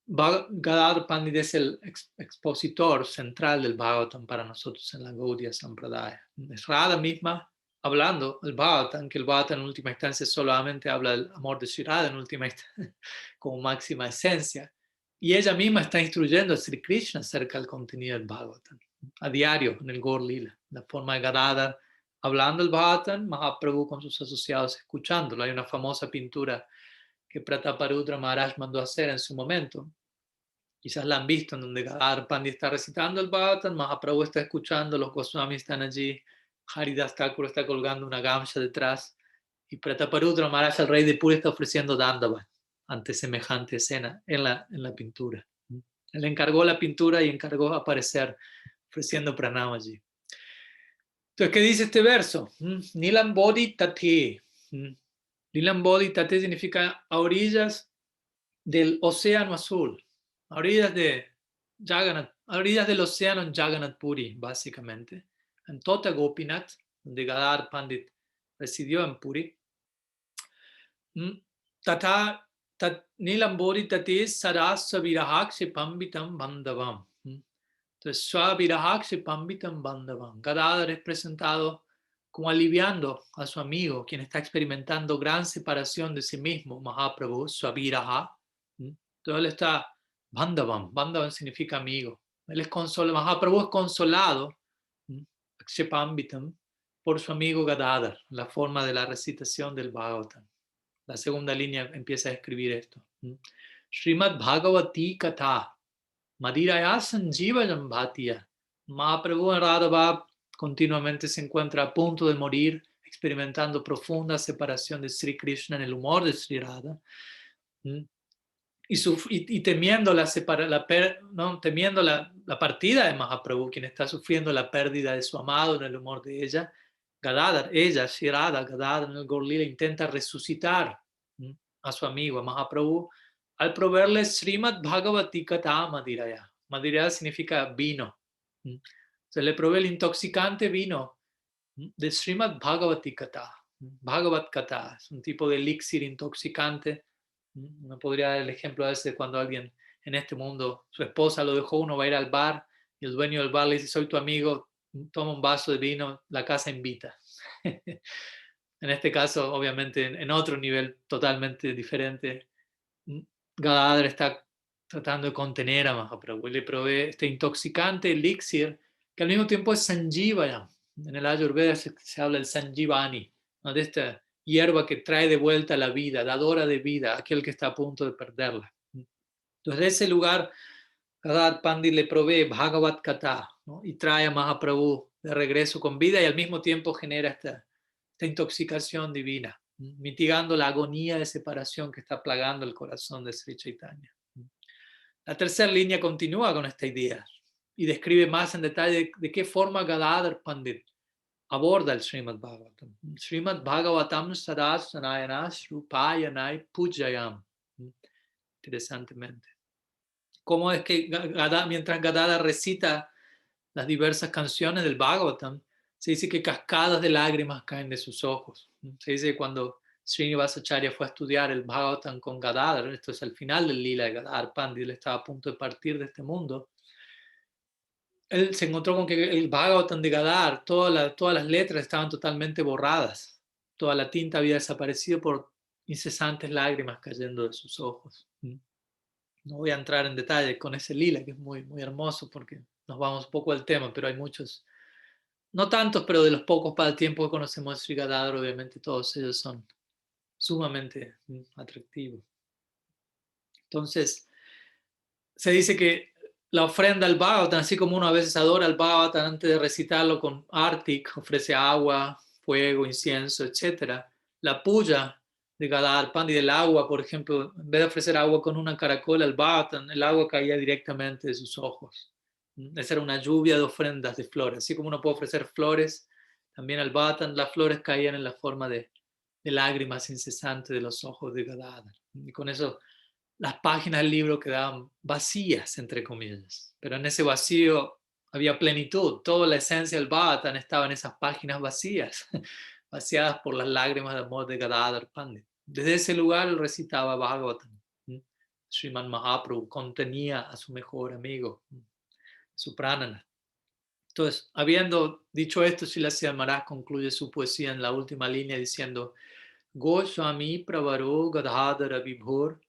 Speaker 1: Gadadhar Pandit es el expositor central del Bhagavatam para nosotros en la Gaudiya Sampradaya. Es Radha misma hablando el Bhagavatam, que el Bhagavatam en última instancia solamente habla del amor de Sri Radha en última instancia, como máxima esencia. Y ella misma está instruyendo a Sri Krishna acerca del contenido del Bhagavatam, a diario en el Gaur Lila, la forma de Gadadhar hablando el Bhagavatam, Mahaprabhu con sus asociados escuchándolo. Hay una famosa pintura que Prataparudra Maharaj mandó a hacer en su momento. Quizás la han visto, en donde Gadadhar Pandit está recitando el Bhagavatam, Mahaprabhu está escuchando, los Goswamis están allí, Haridas Thakur está colgando una gamsha detrás, y Prataparudra Maharaj, el rey de Puri, está ofreciendo Dandavat ante semejante escena en la pintura. Él encargó la pintura y encargó aparecer ofreciendo pranam allí. Entonces, ¿qué dice este verso? Nilam Bodhi Tate. Nilam Bodhi Tate significa a orillas del océano azul, a orillas de Jagannath, a orillas del océano en Jagannath Puri, básicamente. En Tota Gopinath, donde Gadadhar Pandit residió en Puri. Tata Nilam Bodhi Tate Sarasa Virahakshi Pambitam Bandavam. Entonces, Swabirahakshe Pambitam Bandavam. Gadadhar es presentado como aliviando a su amigo, quien está experimentando gran separación de sí mismo, Mahaprabhu, Swabiraha. Entonces él está Bandavam. Bandavam significa amigo. Él es consolado, Mahaprabhu es consolado, Akshepambitam, por su amigo Gadadhar, la forma de la recitación del Bhagavatam. La segunda línea empieza a escribir esto. Srimad Bhagavati Katha. Madiraya Sanjivayam Bhatiya. Mahaprabhu en Radha continuamente se encuentra a punto de morir, experimentando profunda separación de Sri Krishna en el humor de Sri Radha, y temiendo, temiendo la partida de Mahaprabhu, quien está sufriendo la pérdida de su amado en el humor de ella. Gadadhar, ella, Sri Radha, Gadadhar en el Gaur Lila intenta resucitar a su amigo, a Mahaprabhu, al proveerle Srimad Bhagavati Katha Madiraya. Madiraya significa vino. Se le provee el intoxicante vino de Srimad Bhagavati Katha. Bhagavat Katha es un tipo de elixir intoxicante. Uno podría dar el ejemplo a veces de cuando alguien en este mundo, su esposa lo dejó, uno va a ir al bar y el dueño del bar le dice: soy tu amigo, toma un vaso de vino, la casa invita. En este caso, obviamente, en otro nivel totalmente diferente, Gadadhar está tratando de contener a Mahaprabhu y le provee este intoxicante elixir que al mismo tiempo es Sanjivaya. En el Ayurveda se habla del Sanjivani, ¿no? De esta hierba que trae de vuelta la vida, dadora de vida, aquel que está a punto de perderla. Entonces, de ese lugar, Gadadhar Pandit le provee Bhagavad Katha, ¿no? Y trae a Mahaprabhu de regreso con vida y al mismo tiempo genera esta intoxicación divina, mitigando la agonía de separación que está plagando el corazón de Sri Chaitanya. La tercera línea continúa con esta idea y describe más en detalle de qué forma Gadadhar Pandit aborda el Srimad Bhagavatam. Srimad Bhagavatam Sadas Sanayanas Rupayanai Pujayam. Interesantemente. Cómo es que mientras Gadadhar recita las diversas canciones del Bhagavatam, se dice que cascadas de lágrimas caen de sus ojos. Se dice que cuando Srinivasacharya fue a estudiar el Bhagavatam con Gadadhar, esto es al final del lila de Gadadhar Pandit, él estaba a punto de partir de este mundo, él se encontró con que el Bhagavatam de Gadadhar, todas las letras estaban totalmente borradas, toda la tinta había desaparecido por incesantes lágrimas cayendo de sus ojos. No voy a entrar en detalle con ese lila, que es muy, muy hermoso porque nos vamos un poco al tema, pero hay muchos, no tantos, pero de los pocos para el tiempo que conocemos de Sri Gadadhar, obviamente todos ellos son sumamente atractivos. Entonces, se dice que la ofrenda al Bhagavatam, así como uno a veces adora al Bhagavatam antes de recitarlo con Artik, ofrece agua, fuego, incienso, etc. La puya de Gadadhar Pandit, del agua, por ejemplo, en vez de ofrecer agua con una caracola al Bhagavatam, el agua caía directamente de sus ojos. Esa era una lluvia de ofrendas de flores. Así como uno puede ofrecer flores, también al Bhagavatam las flores caían en la forma de lágrimas incesantes de los ojos de Gadadhar. Y con eso las páginas del libro quedaban vacías, entre comillas. Pero en ese vacío había plenitud, toda la esencia del Bhagavatam estaba en esas páginas vacías, vaciadas por las lágrimas de amor de Gadadhar Pandit. Desde ese lugar él recitaba Bhagavatam. Sriman Mahaprabhu contenía a su mejor amigo, su pranana. Entonces, habiendo dicho esto, Srila Sridhar Maharaj concluye su poesía en la última línea diciendo: Goswami pravaro gadadhara vibhor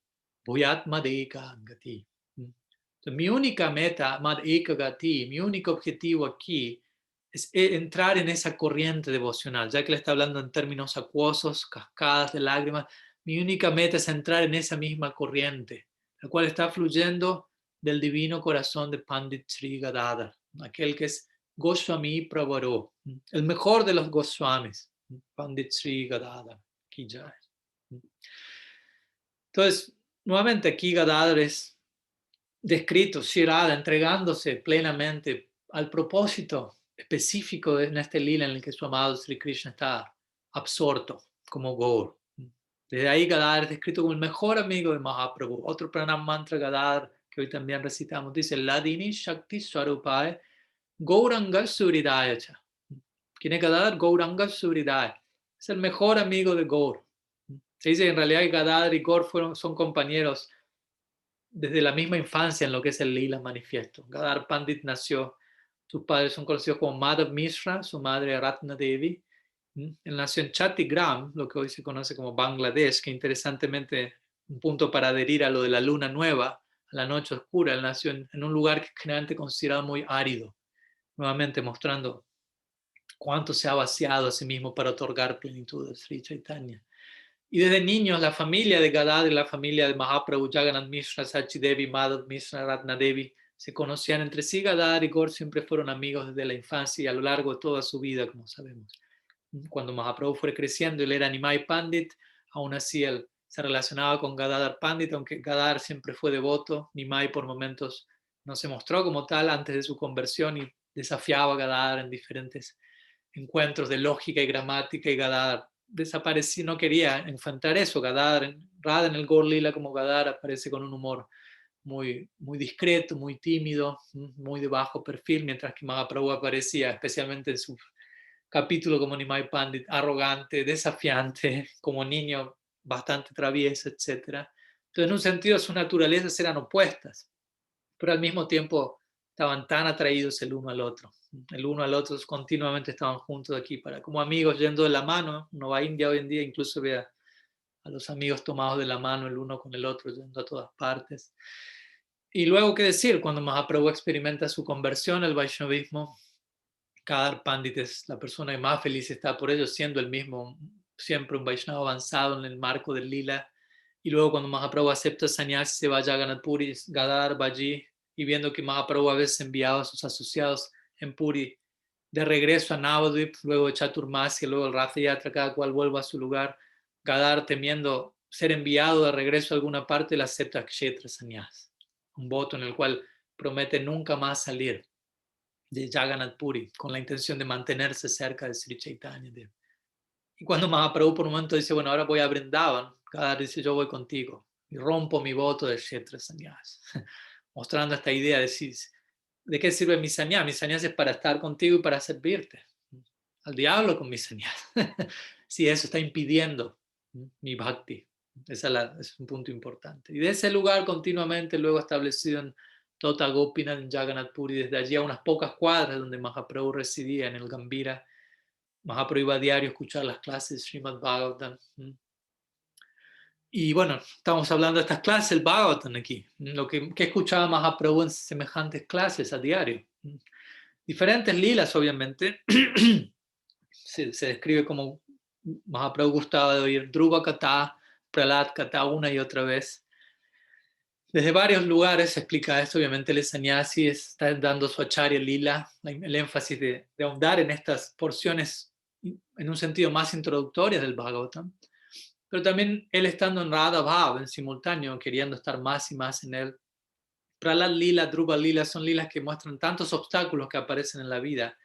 Speaker 1: bhuyat madeka gati. Entonces, mi única meta, madeka gati, mi único objetivo aquí es entrar en esa corriente devocional, ya que le está hablando en términos acuosos, cascadas de lágrimas. Mi única meta es entrar en esa misma corriente, la cual está fluyendo del divino corazón de Pandit Sri Gadadhar, aquel que es Goswami Pravaro, el mejor de los Goswamis, Pandit Sri Gadadhar ki jai. Entonces, nuevamente aquí Gadadhar es descrito, Sri Radha entregándose plenamente al propósito específico en este lila en el que su amado Sri Krishna está absorto como Gaur. Desde ahí Gadadhar es descrito como el mejor amigo de Mahaprabhu. Otro pranam mantra Gadadhar que hoy también recitamos dice: Ladini Shakti Swarupaye Gauranga Suridaya. ¿Quién es Gadadhar? Gauranga Suridaya. Es el mejor amigo de Gaur. Se dice que en realidad Gadadhar y Gaur son compañeros desde la misma infancia en lo que es el Lila manifiesto. Gadadhar Pandit nació, sus padres son conocidos como Madhav Mishra, su madre Ratna Devi. Él nació en Chhattisgarh, lo que hoy se conoce como Bangladesh, que interesantemente, un punto para adherir a lo de la luna nueva, a la noche oscura. Él nació en un lugar que es generalmente considerado muy árido, nuevamente mostrando cuánto se ha vaciado a sí mismo para otorgar plenitud de Sri Chaitanya. Y desde niños, la familia de Gadadhar y la familia de Mahaprabhu, Jagannath Mishra, Sachi Devi, Madhav Mishra, Ratna Devi, se conocían entre sí. Gadadhar y Gaur siempre fueron amigos desde la infancia y a lo largo de toda su vida, como sabemos. Cuando Mahaprabhu fue creciendo, él era Nimai Pandit, aún así él se relacionaba con Gadadhar Pandit, aunque Gadadhar siempre fue devoto. Nimai por momentos no se mostró como tal antes de su conversión y desafiaba a Gadadhar en diferentes encuentros de lógica y gramática, y Gadadhar desapareció, no quería enfrentar eso. Gadadhar, Radha en el Gaur Lila como Gadadhar aparece con un humor muy, muy discreto, muy tímido, muy de bajo perfil, mientras que Mahaprabhu aparecía, especialmente en su capítulo como Nimai Pandit, arrogante, desafiante, como niño bastante travieso, etc. Entonces, en un sentido, sus naturalezas eran opuestas, pero al mismo tiempo estaban tan atraídos el uno al otro. El uno al otro continuamente estaban juntos aquí, como amigos yendo de la mano. Uno va a India hoy en día, incluso ve a los amigos tomados de la mano el uno con el otro, yendo a todas partes. Y luego, ¿qué decir? Cuando Mahaprabhu experimenta su conversión al Vaishnavismo, Gadadhar Pandit es la persona que más feliz está por ello, siendo el mismo siempre un Vaishnava avanzado en el marco del Lila. Y luego cuando Mahaprabhu acepta sannyasi, se va a Jagannath Puri, Gadadhar va allí, y viendo que Mahaprabhu a veces enviaba a sus asociados en Puri de regreso a Navadvip, luego de Chaturmasya, luego el Ratha Yatra, cada cual vuelva a su lugar, Gadadhar, temiendo ser enviado de regreso a alguna parte, le acepta Kshetra Sannyas, un voto en el cual promete nunca más salir de Jagannath Puri, con la intención de mantenerse cerca de Sri Chaitanya. Y cuando Mahaprabhu por un momento dice: bueno, ahora voy a Vrindavan, Gadadhar dice: yo voy contigo, y rompo mi voto de Kshetra Sannyas, mostrando esta idea de qué sirve mi sannyas. Mi sannyas es para estar contigo y para servirte. Al diablo con mi sannyas. Si eso está impidiendo mi bhakti. Es un punto importante. Y de ese lugar continuamente luego establecido en Tota Gopinath, en Jagannath Puri, desde allí a unas pocas cuadras donde Mahaprabhu residía, en el Gambira, Mahaprabhu iba a diario a escuchar las clases de Srimad Bhagavatam. Y bueno, estamos hablando de estas clases, el Bhagavatam aquí, lo que escuchaba Mahaprabhu en semejantes clases a diario. Diferentes lilas, obviamente. Se describe como Mahaprabhu gustaba de oír Dhruva Katha, Prahlad Katha una y otra vez. Desde varios lugares se explica esto. Obviamente el sannyasi está dando su acharya lila, el énfasis de ahondar en estas porciones en un sentido más introductorias del Bhagavatam, pero también él estando en Radha Bhav en simultáneo, queriendo estar más y más en él. Prahlad Lila, Dhruva Lila son lilas que muestran tantos obstáculos que aparecen en la vida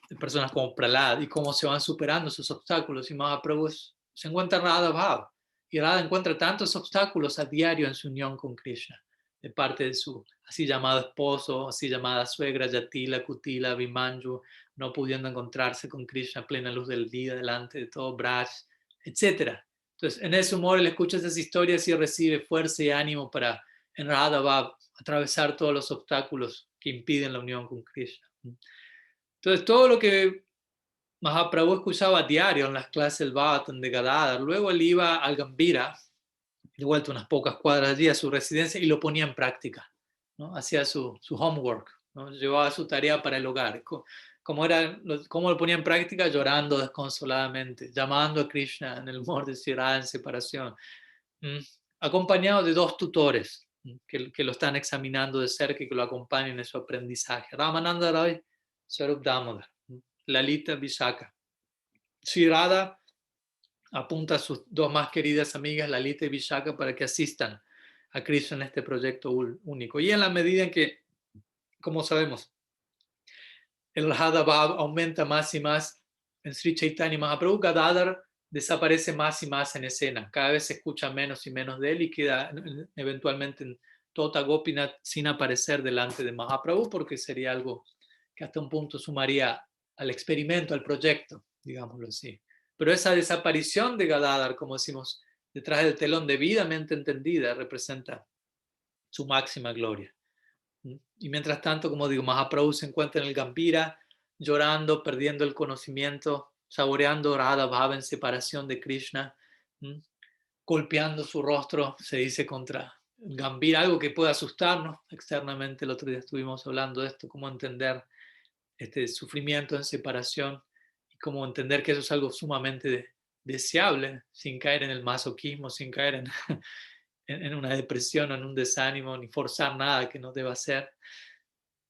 Speaker 1: de personas como Prahlad y cómo se van superando esos obstáculos. Y Mahaprabhu se encuentra en Radha Bhav, y Radha encuentra tantos obstáculos a diario en su unión con Krishna. de parte de su así llamado esposo, así llamada suegra, Yatila, Kutila, Abhimanyu, no pudiendo encontrarse con Krishna a plena luz del día, delante de todo Braj, etc. Entonces, en ese humor él escucha esas historias y recibe fuerza y ánimo para, en Radha Bhav, atravesar todos los obstáculos que impiden la unión con Krishna. Entonces, todo lo que Mahaprabhu escuchaba a diario en las clases del Bhagavatam de Gadadhar, luego él iba al Gambhira, de vuelta unas pocas cuadras allí a su residencia, y lo ponía en práctica, ¿no? Hacía su homework, ¿no? Llevaba su tarea para el hogar. ¿Cómo lo ponía en práctica? Llorando desconsoladamente, llamando a Krishna en el humor de Sirada en separación, acompañado de dos tutores que lo están examinando de cerca y que lo acompañan en su aprendizaje. Ramananda Roy, Swarup Damodar, Lalita Vishaka. Sirada apunta a sus dos más queridas amigas, Lalita y Vishaka, para que asistan a Krishna en este proyecto único. Y en la medida en que, como sabemos, el Radha Bhav aumenta más y más en Sri Chaitanya Mahaprabhu, Gadadhar desaparece más y más en escena. Cada vez se escucha menos y menos de él y queda eventualmente en Tota Gopinath sin aparecer delante de Mahaprabhu, porque sería algo que hasta un punto sumaría al experimento, al proyecto, digámoslo así. Pero esa desaparición de Gadadhar, como decimos, detrás del telón debidamente entendida, representa su máxima gloria. Y mientras tanto, como digo, Mahaprabhu se encuentra en el Gambhira, llorando, perdiendo el conocimiento, saboreando Radha Bhava en separación de Krishna, golpeando su rostro, se dice, contra el Gambhira, algo que puede asustarnos externamente. El otro día estuvimos hablando de esto, cómo entender este sufrimiento en separación y cómo entender que eso es algo sumamente deseable, sin caer en el masoquismo, sin caer en una depresión o en un desánimo, ni forzar nada que no deba hacer.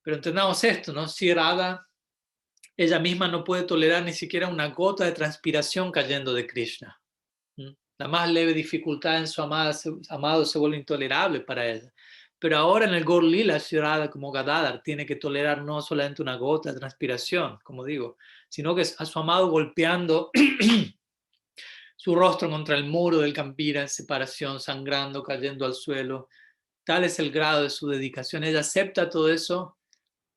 Speaker 1: Pero entendamos esto, ¿no? Si Radha, ella misma no puede tolerar ni siquiera una gota de transpiración cayendo de Krishna. La más leve dificultad en su amado se vuelve intolerable para ella. Pero ahora en el Gaur Lila, Sri Radha como Gadadhar tiene que tolerar no solamente una gota de transpiración, como digo, sino que a su amado golpeando su rostro contra el muro del Gambhira en separación, sangrando, cayendo al suelo. Tal es el grado de su dedicación. Ella acepta todo eso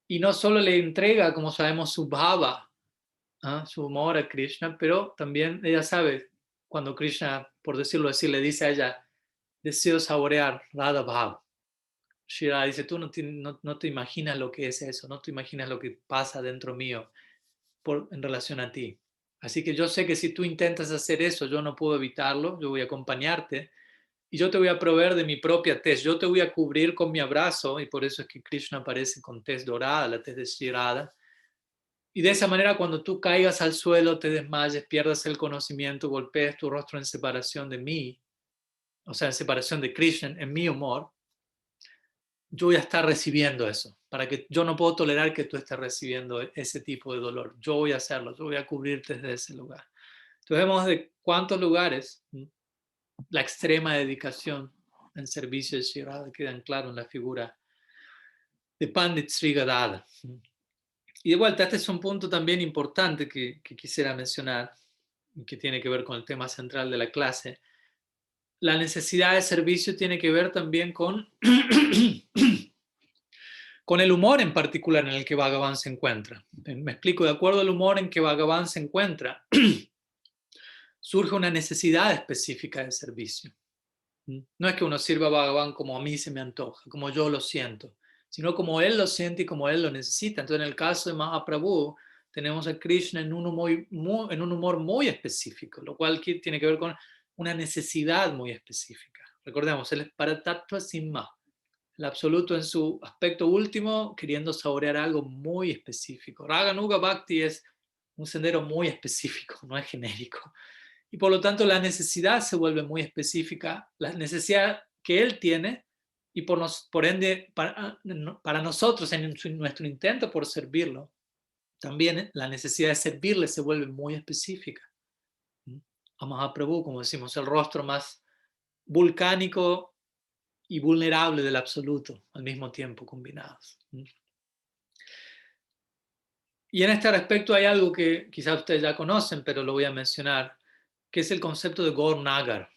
Speaker 1: y no solo le entrega, como sabemos, su bhava, su amor a Krishna, pero también ella sabe cuando Krishna, por decirlo así, le dice a ella, deseo saborear Radha Bhav. Shira dice, tú no te imaginas lo que es eso, no te imaginas lo que pasa dentro mío en relación a ti. Así que yo sé que si tú intentas hacer eso, yo no puedo evitarlo, yo voy a acompañarte y yo te voy a proveer de mi propia tez, yo te voy a cubrir con mi abrazo, y por eso es que Krishna aparece con tez dorada, la tez de Shirada. Y de esa manera, cuando tú caigas al suelo, te desmayes, pierdas el conocimiento, golpees tu rostro en separación de mí, o sea, en separación de Krishna, en mi humor, yo voy a estar recibiendo eso, para que yo no puedo tolerar que tú estés recibiendo ese tipo de dolor. Yo voy a hacerlo, yo voy a cubrirte desde ese lugar. Entonces vemos de cuántos lugares la extrema dedicación en servicio de Sri Radha quedan claro en la figura de Pandit Sri Gadadhar. Y de vuelta, este es un punto también importante que quisiera mencionar, y que tiene que ver con el tema central de la clase. La necesidad de servicio tiene que ver también con, con el humor en particular en el que Bhagavan se encuentra. Me explico, de acuerdo al humor en que Bhagavan se encuentra, surge una necesidad específica de servicio. No es que uno sirva a Bhagavan como a mí se me antoja, como yo lo siento, sino como él lo siente y como él lo necesita. Entonces, en el caso de Mahaprabhu, tenemos a Krishna en un humor muy específico, lo cual tiene que ver con una necesidad muy específica. Recordemos, él es Paratattva Simha, el absoluto en su aspecto último, queriendo saborear algo muy específico. Raganuga Bhakti es un sendero muy específico, no es genérico. Y por lo tanto la necesidad se vuelve muy específica, la necesidad que él tiene, y por ende para nosotros en nuestro intento por servirlo, también la necesidad de servirle se vuelve muy específica. A Mahaprabhu, como decimos, el rostro más volcánico y vulnerable del absoluto al mismo tiempo combinados. Y en este respecto hay algo que quizás ustedes ya conocen, pero lo voy a mencionar, que es el concepto de Gaur Nagar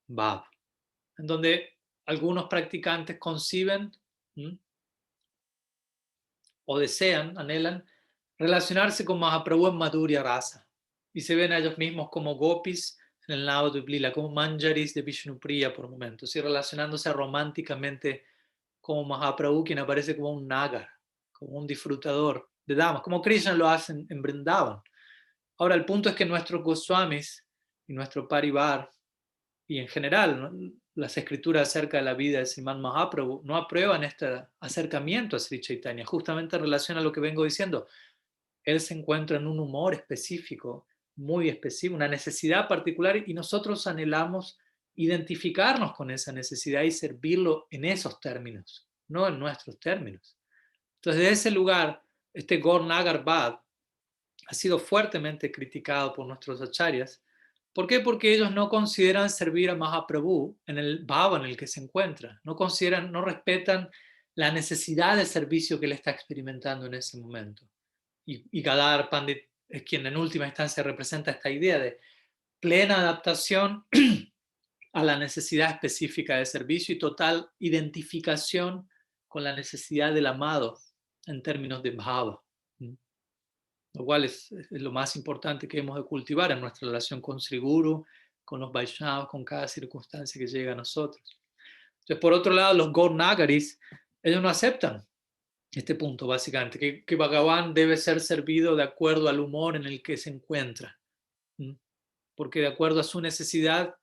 Speaker 1: Bhav, en donde algunos practicantes conciben o desean, anhelan, relacionarse con Mahaprabhu en Madhurya Rasa. Y se ven a ellos mismos como gopis en el lado de Lila, como manjaris de Vishnupriya por momentos, y relacionándose románticamente como Mahaprabhu, quien aparece como un nagar, como un disfrutador de damas, como Krishna lo hace en Vrindavan. Ahora, el punto es que nuestros Goswamis y nuestro Parivar, y en general, ¿no?, las escrituras acerca de la vida de Sriman Mahaprabhu no aprueban este acercamiento a Sri Chaitanya, justamente en relación a lo que vengo diciendo. Él se encuentra en un humor específico, muy específico, una necesidad particular, y nosotros anhelamos identificarnos con esa necesidad y servirlo en esos términos, no en nuestros términos. Entonces, de ese lugar, este Gaur Nagar Bhav ha sido fuertemente criticado por nuestros acharyas. ¿Por qué? Porque ellos no consideran servir a Mahaprabhu en el bhava en el que se encuentra. No consideran, no respetan la necesidad de servicio que él está experimentando en ese momento. Y Gadadhar Pandit es quien en última instancia representa esta idea de plena adaptación a la necesidad específica de servicio y total identificación con la necesidad del amado en términos de bhava. Lo cual es lo más importante que hemos de cultivar en nuestra relación con Sri Guru, con los Vaishnavas, con cada circunstancia que llega a nosotros. Entonces, por otro lado, los Gaur Nagaris, ellos no aceptan este punto, básicamente, que Bhagavan debe ser servido de acuerdo al humor en el que se encuentra. Porque de acuerdo a su necesidad,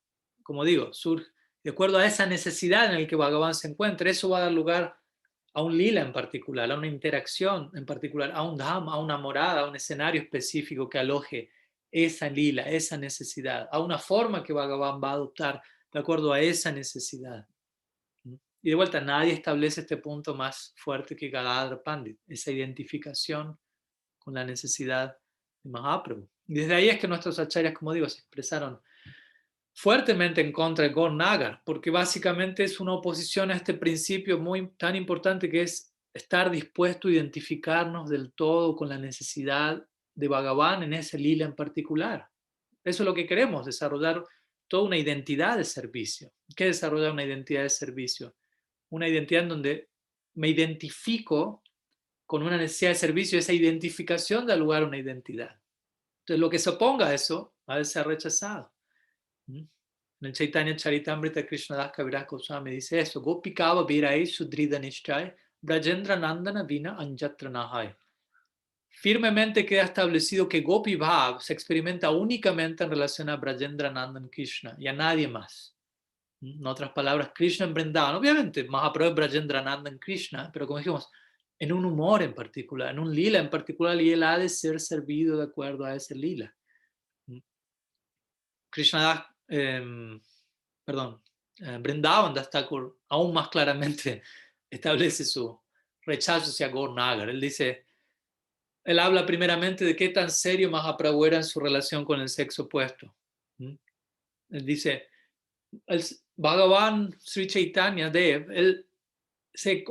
Speaker 1: como digo, surge, de acuerdo a esa necesidad en el que Bhagavan se encuentra, eso va a dar lugar a un lila en particular, a una interacción en particular, a un dham, a una morada, a un escenario específico que aloje esa lila, esa necesidad, a una forma que Bhagavan va a adoptar de acuerdo a esa necesidad. Y de vuelta, nadie establece este punto más fuerte que Gadadhar Pandit, esa identificación con la necesidad de Mahaprabhu. Y desde ahí es que nuestros acharyas, como digo, se expresaron fuertemente en contra de Gaur Nagar, porque básicamente es una oposición a este principio muy tan importante que es estar dispuesto a identificarnos del todo con la necesidad de Bhagavan en ese lila en particular. Eso es lo que queremos, desarrollar toda una identidad de servicio. ¿Qué es desarrollar una identidad de servicio? Una identidad en donde me identifico con una necesidad de servicio, esa identificación da lugar a una identidad. Entonces, lo que se oponga a eso va a ser rechazado. En el Chaitanya Charitamrita, Krishnadas Kaviraj Goswami dice eso: Gopikava Virai Sudrida Nishchay Brajendra Nandana Vina Anjatra Nahai. Firmemente queda establecido que Gopi Bhav se experimenta únicamente en relación a Brajendra Nandan Krishna y a nadie más. En otras palabras, Krishna en Vrindavan, obviamente, Mahaprabhu es Brajendra Nandan Krishna, pero como dijimos, en un humor en particular, en un lila en particular, y él ha de ser servido de acuerdo a ese lila. Krishna, Vrindavan Das Thakur aún más claramente establece su rechazo hacia Gaur Nagar. Él habla primeramente de qué tan serio Mahaprabhu era en su relación con el sexo opuesto. Él dice, el Bhagavan Sri Chaitanya Dev, él se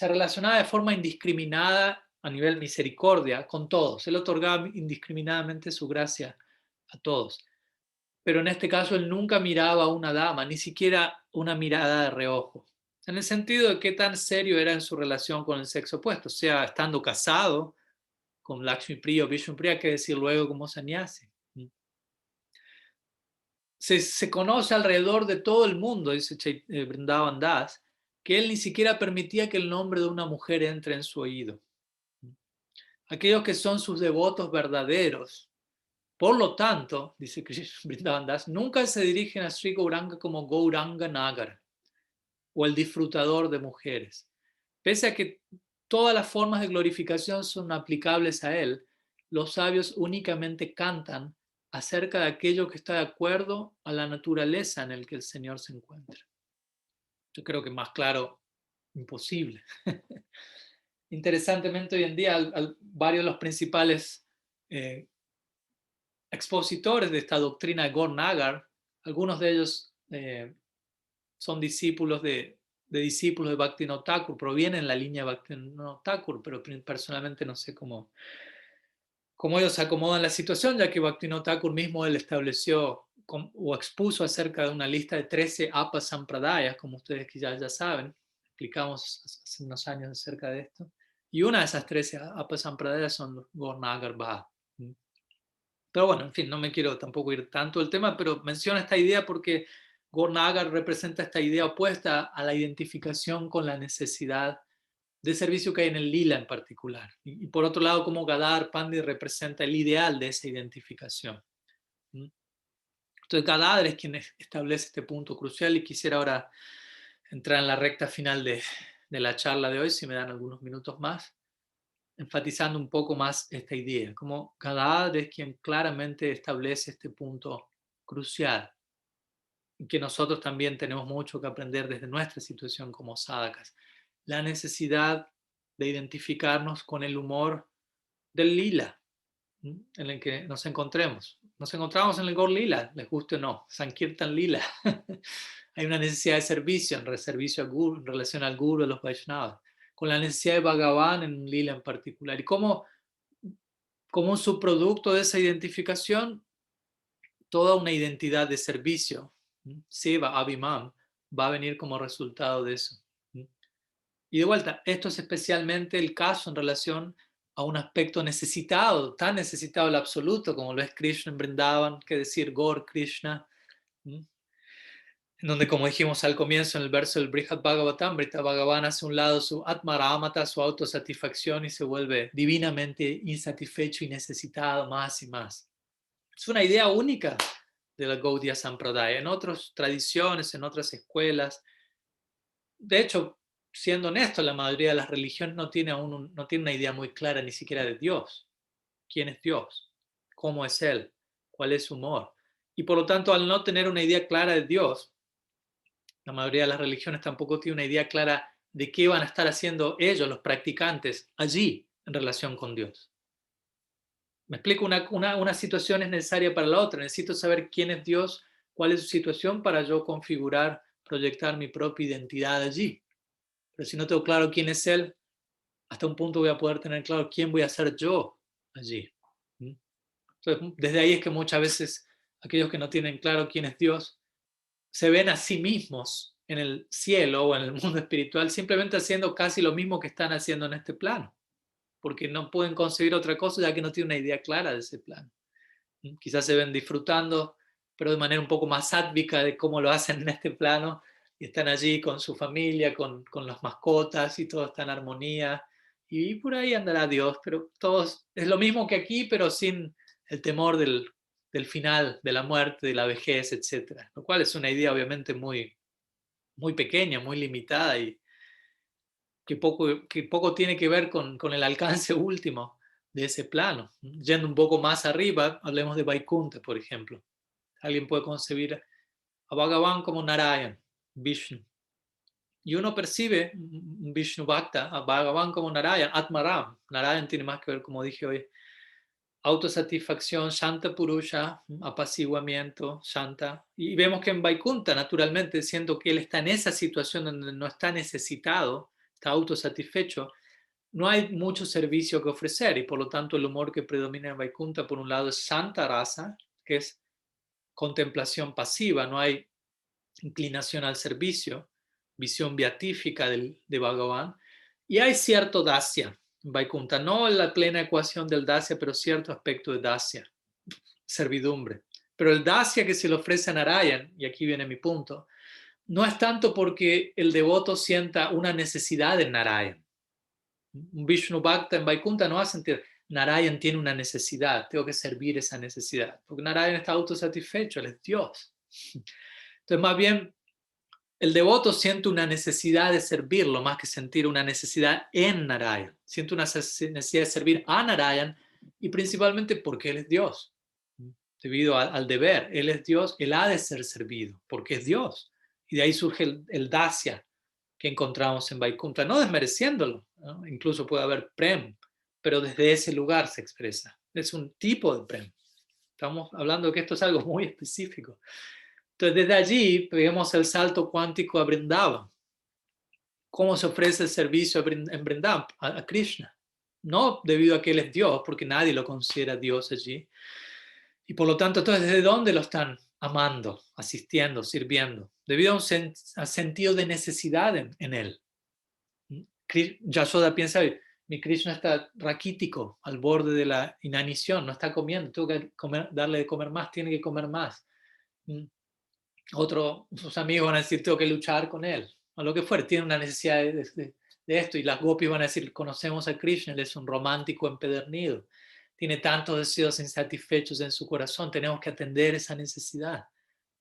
Speaker 1: relacionaba de forma indiscriminada a nivel misericordia con todos. Él otorgaba indiscriminadamente su gracia a todos. Pero en este caso él nunca miraba a una dama, ni siquiera una mirada de reojo. En el sentido de qué tan serio era en su relación con el sexo opuesto, sea estando casado con Lakshmi Priya o Vishnu Priya, que decir luego como sannyasi. Se conoce alrededor de todo el mundo, dice Vrindavan Das, que él ni siquiera permitía que el nombre de una mujer entre en su oído. Aquellos que son sus devotos verdaderos, por lo tanto, dice Vrindavan Das, nunca se dirigen a Sri Gauranga como Gauranga Nagar o el disfrutador de mujeres. Pese a que todas las formas de glorificación son aplicables a él, los sabios únicamente cantan acerca de aquello que está de acuerdo a la naturaleza en el que el Señor se encuentra. Yo creo que más claro, imposible. Interesantemente, hoy en día, varios de los principales expositores de esta doctrina de Gaur Nagar, algunos de ellos son discípulos de discípulos de Bhaktivinoda Thakur, provienen de la línea de Bhaktivinoda Thakur, pero personalmente no sé cómo ellos acomodan la situación, ya que Bhaktivinoda Thakur mismo él estableció o expuso acerca de una lista de 13 apasampradayas, como ustedes ya saben, explicamos hace unos años acerca de esto, y una de esas 13 apasampradayas son los Gornagar. Pero bueno, en fin, no me quiero tampoco ir tanto del tema, pero menciono esta idea porque Gornagar representa esta idea opuesta a la identificación con la necesidad de servicio que hay en el lila en particular. Y por otro lado, como Gadadhar Pandit representa el ideal de esa identificación. Entonces, Gadadhar es quien establece este punto crucial y quisiera ahora entrar en la recta final de la charla de hoy, si me dan algunos minutos más, enfatizando un poco más esta idea, como Gadadhar es quien claramente establece este punto crucial, y que nosotros también tenemos mucho que aprender desde nuestra situación como sadhakas, la necesidad de identificarnos con el humor del lila en el que nos encontremos. Nos encontramos en el Gaur Lila, les guste o no, Sankirtan Lila. Hay una necesidad de servicio, servicio al Guru, en relación al Guru, a los Vaishnavas, con la necesidad de Bhagavan en un Lila en particular. Y como un subproducto de esa identificación, toda una identidad de servicio, Seva, Abhimam, va a venir como resultado de eso. Y de vuelta, esto es especialmente el caso en relación a un aspecto necesitado, tan necesitado el absoluto como lo es Krishna en Vrindavan, que decir Gaur Krishna, en donde, como dijimos al comienzo en el verso del Brihad Bhagavatamrita, Bhagavan hace un lado su Atmaramata, su autosatisfacción, y se vuelve divinamente insatisfecho y necesitado más y más. Es una idea única de la Gaudiya Sampradaya. En otras tradiciones, en otras escuelas, de hecho, siendo honesto, la mayoría de las religiones no tiene una idea muy clara ni siquiera de Dios. ¿Quién es Dios? ¿Cómo es Él? ¿Cuál es su humor? Y por lo tanto, al no tener una idea clara de Dios, la mayoría de las religiones tampoco tiene una idea clara de qué van a estar haciendo ellos, los practicantes, allí en relación con Dios. Me explico, una situación es necesaria para la otra. Necesito saber quién es Dios, cuál es su situación para yo configurar, proyectar mi propia identidad allí. Pero si no tengo claro quién es Él, hasta un punto voy a poder tener claro quién voy a ser yo allí. Entonces, desde ahí es que muchas veces aquellos que no tienen claro quién es Dios se ven a sí mismos en el cielo o en el mundo espiritual simplemente haciendo casi lo mismo que están haciendo en este plano, porque no pueden conseguir otra cosa ya que no tienen una idea clara de ese plano. Quizás se ven disfrutando, pero de manera un poco más sádvica de cómo lo hacen en este plano, y están allí con su familia, con las mascotas, y todo está en armonía, y por ahí andará Dios, pero todos es lo mismo que aquí, pero sin el temor del final, de la muerte, de la vejez, etc. Lo cual es una idea obviamente muy, muy pequeña, muy limitada, y que poco tiene que ver con el alcance último de ese plano. Yendo un poco más arriba, hablemos de Vaikunta, por ejemplo. Alguien puede concebir a Bhagavan como Narayan, Vishnu. Y uno percibe un Vishnu Bhakta, a Bhagavan como Narayan, Atmaram. Narayan tiene más que ver, como dije hoy, autosatisfacción, Shanta Purusha, apaciguamiento, Shanta. Y vemos que en Vaikunta, naturalmente, siendo que él está en esa situación donde no está necesitado, está autosatisfecho, no hay mucho servicio que ofrecer, y por lo tanto el humor que predomina en Vaikunta por un lado es Santa Rasa, que es contemplación pasiva, no hay inclinación al servicio, visión beatífica de Bhagavan, y hay cierto dasya en Vaikunta, no la plena ecuación del dasya, pero cierto aspecto de dasya, servidumbre. Pero el dasya que se le ofrece a Narayan, y aquí viene mi punto, no es tanto porque el devoto sienta una necesidad en Narayan. Un Vishnu Bhakta en Vaikunta no va a sentir, Narayan tiene una necesidad, tengo que servir esa necesidad, porque Narayan está autosatisfecho, él es Dios. Entonces, más bien, el devoto siente una necesidad de servirlo más que sentir una necesidad en Narayan. Siente una necesidad de servir a Narayan, y principalmente porque él es Dios, debido al deber. Él es Dios, él ha de ser servido porque es Dios. Y de ahí surge el dasya que encontramos en Vaikunta, no desmereciéndolo, ¿no? Incluso puede haber prem, pero desde ese lugar se expresa. Es un tipo de prem. Estamos hablando de que esto es algo muy específico. Entonces, desde allí vemos el salto cuántico a Vrindavan. ¿Cómo se ofrece el servicio en Vrindavan? A Krishna. No debido a que él es Dios, porque nadie lo considera Dios allí. Y por lo tanto, entonces, ¿desde dónde lo están amando, asistiendo, sirviendo, debido a un sentido de necesidad en él. Yashoda piensa, mi Krishna está raquítico, al borde de la inanición, no está comiendo, tengo que darle de comer más, tiene que comer más. Sus amigos van a decir, tengo que luchar con él, o lo que fuere, tiene una necesidad de esto, y las gopis van a decir, conocemos a Krishna, él es un romántico empedernido, tiene tantos deseos insatisfechos en su corazón, tenemos que atender esa necesidad.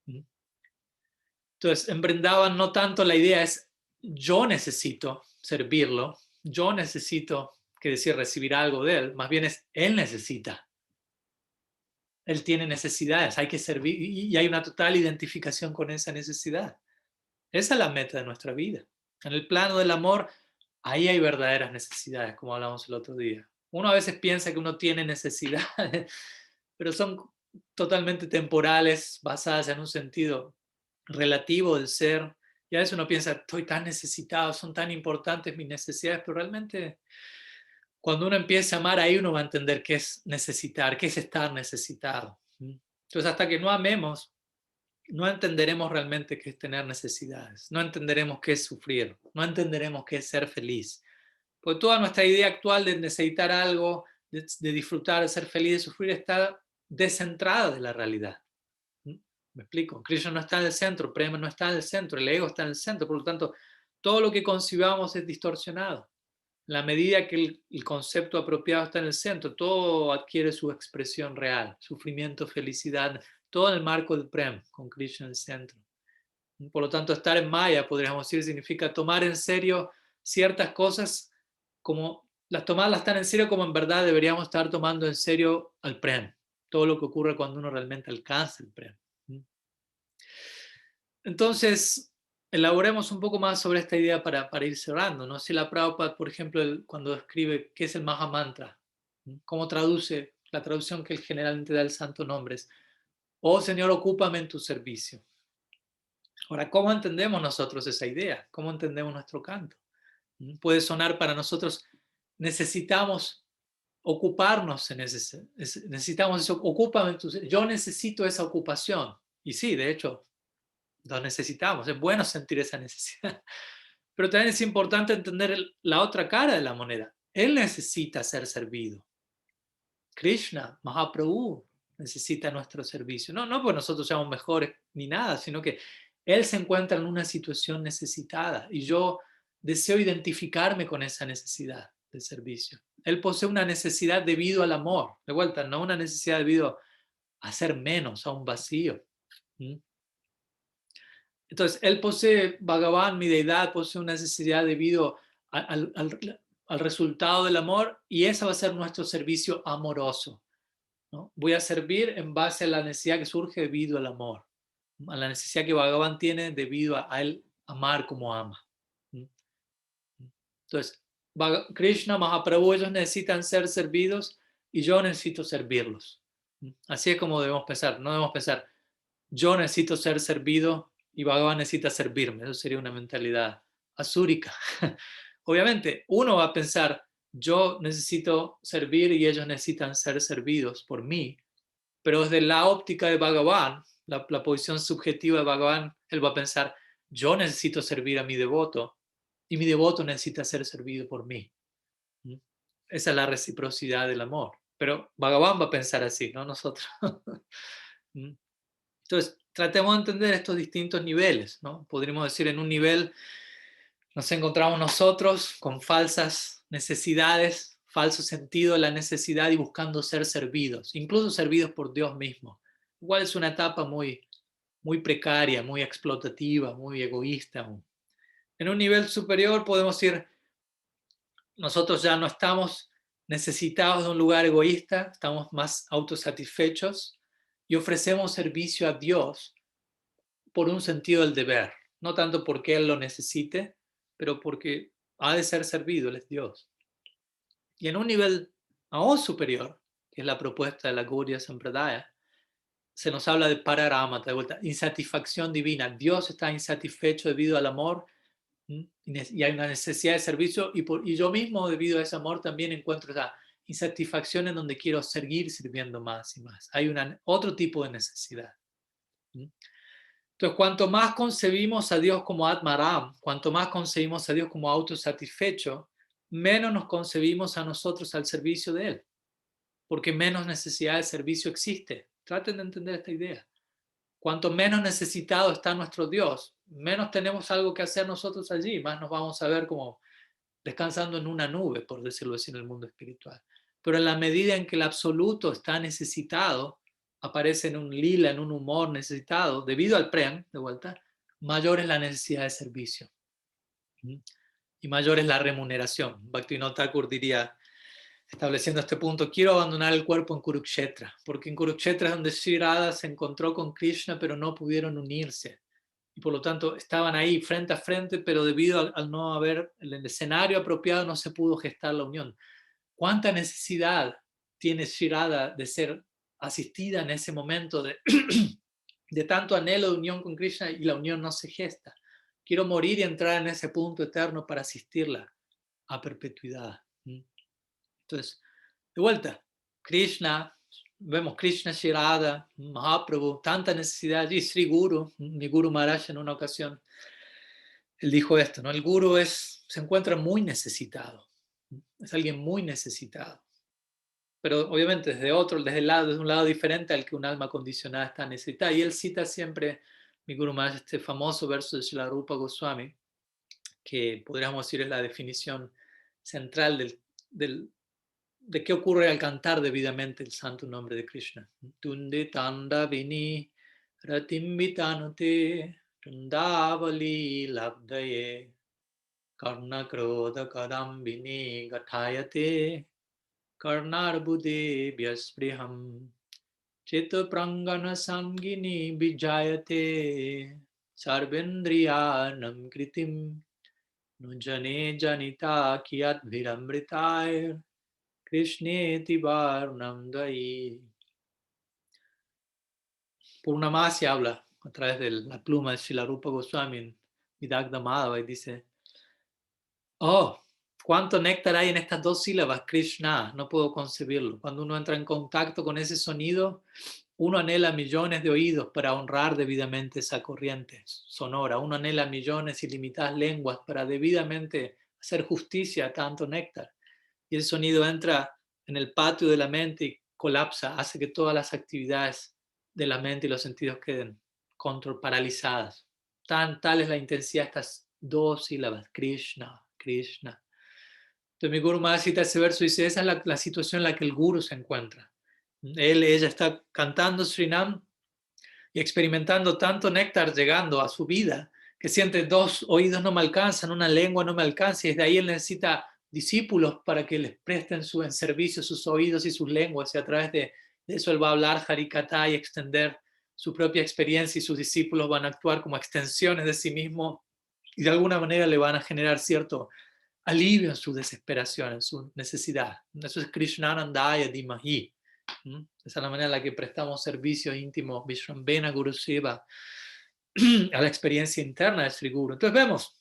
Speaker 1: Entonces, en Vrindavan no tanto la idea es, yo necesito servirlo, yo necesito, que decir, recibir algo de él, más bien es, él necesita. Él tiene necesidades, hay que servir y hay una total identificación con esa necesidad. Esa es la meta de nuestra vida. En el plano del amor, ahí hay verdaderas necesidades, como hablamos el otro día. Uno a veces piensa que uno tiene necesidades, pero son totalmente temporales, basadas en un sentido relativo del ser. Y a veces uno piensa, estoy tan necesitado, son tan importantes mis necesidades, pero realmente cuando uno empieza a amar, ahí uno va a entender qué es necesitar, qué es estar necesitado. Entonces, hasta que no amemos, no entenderemos realmente qué es tener necesidades, no entenderemos qué es sufrir, no entenderemos qué es ser feliz. Porque toda nuestra idea actual de necesitar algo, de disfrutar, de ser feliz, de sufrir, está descentrada de la realidad. ¿Me explico? Krishna no está en el centro, Prema no está en el centro, el ego está en el centro, por lo tanto, todo lo que concibamos es distorsionado. La medida que el concepto apropiado está en el centro, todo adquiere su expresión real, sufrimiento, felicidad, todo en el marco del Prem, con Krishna en el centro. Por lo tanto, estar en Maya, podríamos decir, significa tomar en serio ciertas cosas como tomarlas tan en serio como en verdad deberíamos estar tomando en serio al Prem, todo lo que ocurre cuando uno realmente alcanza el Prem. Entonces, elaboremos un poco más sobre esta idea para ir cerrando, ¿no? Si la Prabhupada, por ejemplo, cuando escribe qué es el Mahamantra, cómo traduce, la traducción que él generalmente da el santo nombre es, oh Señor, ocúpame en tu servicio. Ahora, ¿cómo entendemos nosotros esa idea? ¿Cómo entendemos nuestro canto? Puede sonar para nosotros, necesitamos ocuparnos en ese, necesitamos eso, ocúpame en tu servicio. Yo necesito esa ocupación. Y sí, de hecho, lo necesitamos, es bueno sentir esa necesidad. Pero también es importante entender la otra cara de la moneda. Él necesita ser servido. Krishna, Mahaprabhu, necesita nuestro servicio. No porque nosotros seamos mejores ni nada, sino que él se encuentra en una situación necesitada y yo deseo identificarme con esa necesidad de servicio. Él posee una necesidad debido al amor. De vuelta, no una necesidad debido a ser menos, a un vacío. Entonces, él posee, Bhagavan, mi deidad, posee una necesidad debido al resultado del amor y ese va a ser nuestro servicio amoroso, ¿no? Voy a servir en base a la necesidad que surge debido al amor, a la necesidad que Bhagavan tiene debido a él amar como ama. Entonces, Krishna, Mahaprabhu, ellos necesitan ser servidos y yo necesito servirlos. Así es como debemos pensar. No debemos pensar, yo necesito ser servido y Bhagavan necesita servirme. Eso sería una mentalidad asúrica. Obviamente, uno va a pensar, yo necesito servir y ellos necesitan ser servidos por mí, pero desde la óptica de Bhagavan, la posición subjetiva de Bhagavan, él va a pensar, yo necesito servir a mi devoto y mi devoto necesita ser servido por mí. Esa es la reciprocidad del amor. Pero Bhagavan va a pensar así, no nosotros. Entonces, tratemos de entender estos distintos niveles, ¿no? Podríamos decir, en un nivel nos encontramos nosotros con falsas necesidades, falso sentido de la necesidad y buscando ser servidos, incluso servidos por Dios mismo. Igual es una etapa muy precaria, muy explotativa, muy egoísta. En un nivel superior podemos decir, nosotros ya no estamos necesitados de un lugar egoísta, estamos más autosatisfechos y ofrecemos servicio a Dios por un sentido del deber, no tanto porque Él lo necesite, pero porque ha de ser servido, Él es Dios. Y en un nivel aún superior, que es la propuesta de la Gaudiya Sampradaya, se nos habla de pararamata, de vuelta, insatisfacción divina. Dios está insatisfecho debido al amor y hay una necesidad de servicio y yo mismo debido a ese amor también encuentro esa insatisfacción en donde quiero seguir sirviendo más y más. Hay otro tipo de necesidad. ¿Mm? Entonces, cuanto más concebimos a Dios como Atmaram, cuanto más concebimos a Dios como autosatisfecho, menos nos concebimos a nosotros al servicio de Él, porque menos necesidad de servicio existe. Traten de entender esta idea. Cuanto menos necesitado está nuestro Dios, menos tenemos algo que hacer nosotros allí, más nos vamos a ver como descansando en una nube, por decirlo así, en el mundo espiritual. Pero en la medida en que el absoluto está necesitado, aparece en un lila, en un humor necesitado, debido al prem, de vuelta, mayor es la necesidad de servicio. Y mayor es la remuneración. Bhaktivinoda Thakur diría, estableciendo este punto, quiero abandonar el cuerpo en Kurukshetra, porque en Kurukshetra es donde Sri Radha se encontró con Krishna, pero no pudieron unirse. Y por lo tanto estaban ahí frente a frente, pero debido al no haber el escenario apropiado no se pudo gestar la unión. ¿Cuánta necesidad tiene Sri Radha de ser asistida en ese momento de tanto anhelo de unión con Krishna y la unión no se gesta? Quiero morir y entrar en ese punto eterno para asistirla a perpetuidad. Entonces, de vuelta, Krishna, vemos Krishna, Sri Radha, Mahaprabhu, tanta necesidad allí. Sri Guru, mi Guru Maharaj en una ocasión, él dijo esto, ¿no? El Guru se encuentra muy necesitado, es alguien muy necesitado, pero obviamente desde un lado diferente al que un alma condicionada está necesitada. Y él cita siempre, mi Guru Maharaj, este famoso verso de Srila Rupa Goswami, que podríamos decir es la definición central de qué ocurre al cantar debidamente el santo nombre de Krishna. Tunde tanda vini ratimbitanute tundavali labdaye karna krodha kadambini gathayate karnarbude vyaspriham chita prangana sangini vijayate sarvendriyanam kritim nujane janita kiyat viramritaya Krishneti Varnam Dai. Purnamasi habla a través de la pluma de Srila Rupa Goswami en Vidagdha Madhava y dice, oh, cuánto néctar hay en estas dos sílabas, Krishna, no puedo concebirlo. Cuando uno entra en contacto con ese sonido, uno anhela millones de oídos para honrar debidamente esa corriente sonora. Uno anhela millones ilimitadas lenguas para debidamente hacer justicia a tanto néctar. Y el sonido entra en el patio de la mente y colapsa, hace que todas las actividades de la mente y los sentidos queden paralizadas. Tal es la intensidad de estas dos sílabas, Krishna, Krishna. Entonces mi Guru Maharaj cita ese verso y dice, esa es la situación en la que el Guru se encuentra. Ella está cantando Srinam y experimentando tanto néctar llegando a su vida, que siente dos oídos no me alcanzan, una lengua no me alcanza, y desde ahí él necesita discípulos para que les presten en servicio sus oídos y sus lenguas, y a través de eso él va a hablar Harikatha y extender su propia experiencia, y sus discípulos van a actuar como extensiones de sí mismo, y de alguna manera le van a generar cierto alivio en su desesperación, en su necesidad. Eso es Krishnanandaya Dimahi. Esa es la manera en la que prestamos servicio íntimo, Vishrambena Guru Seva, a la experiencia interna de Sri Guru. Entonces vemos,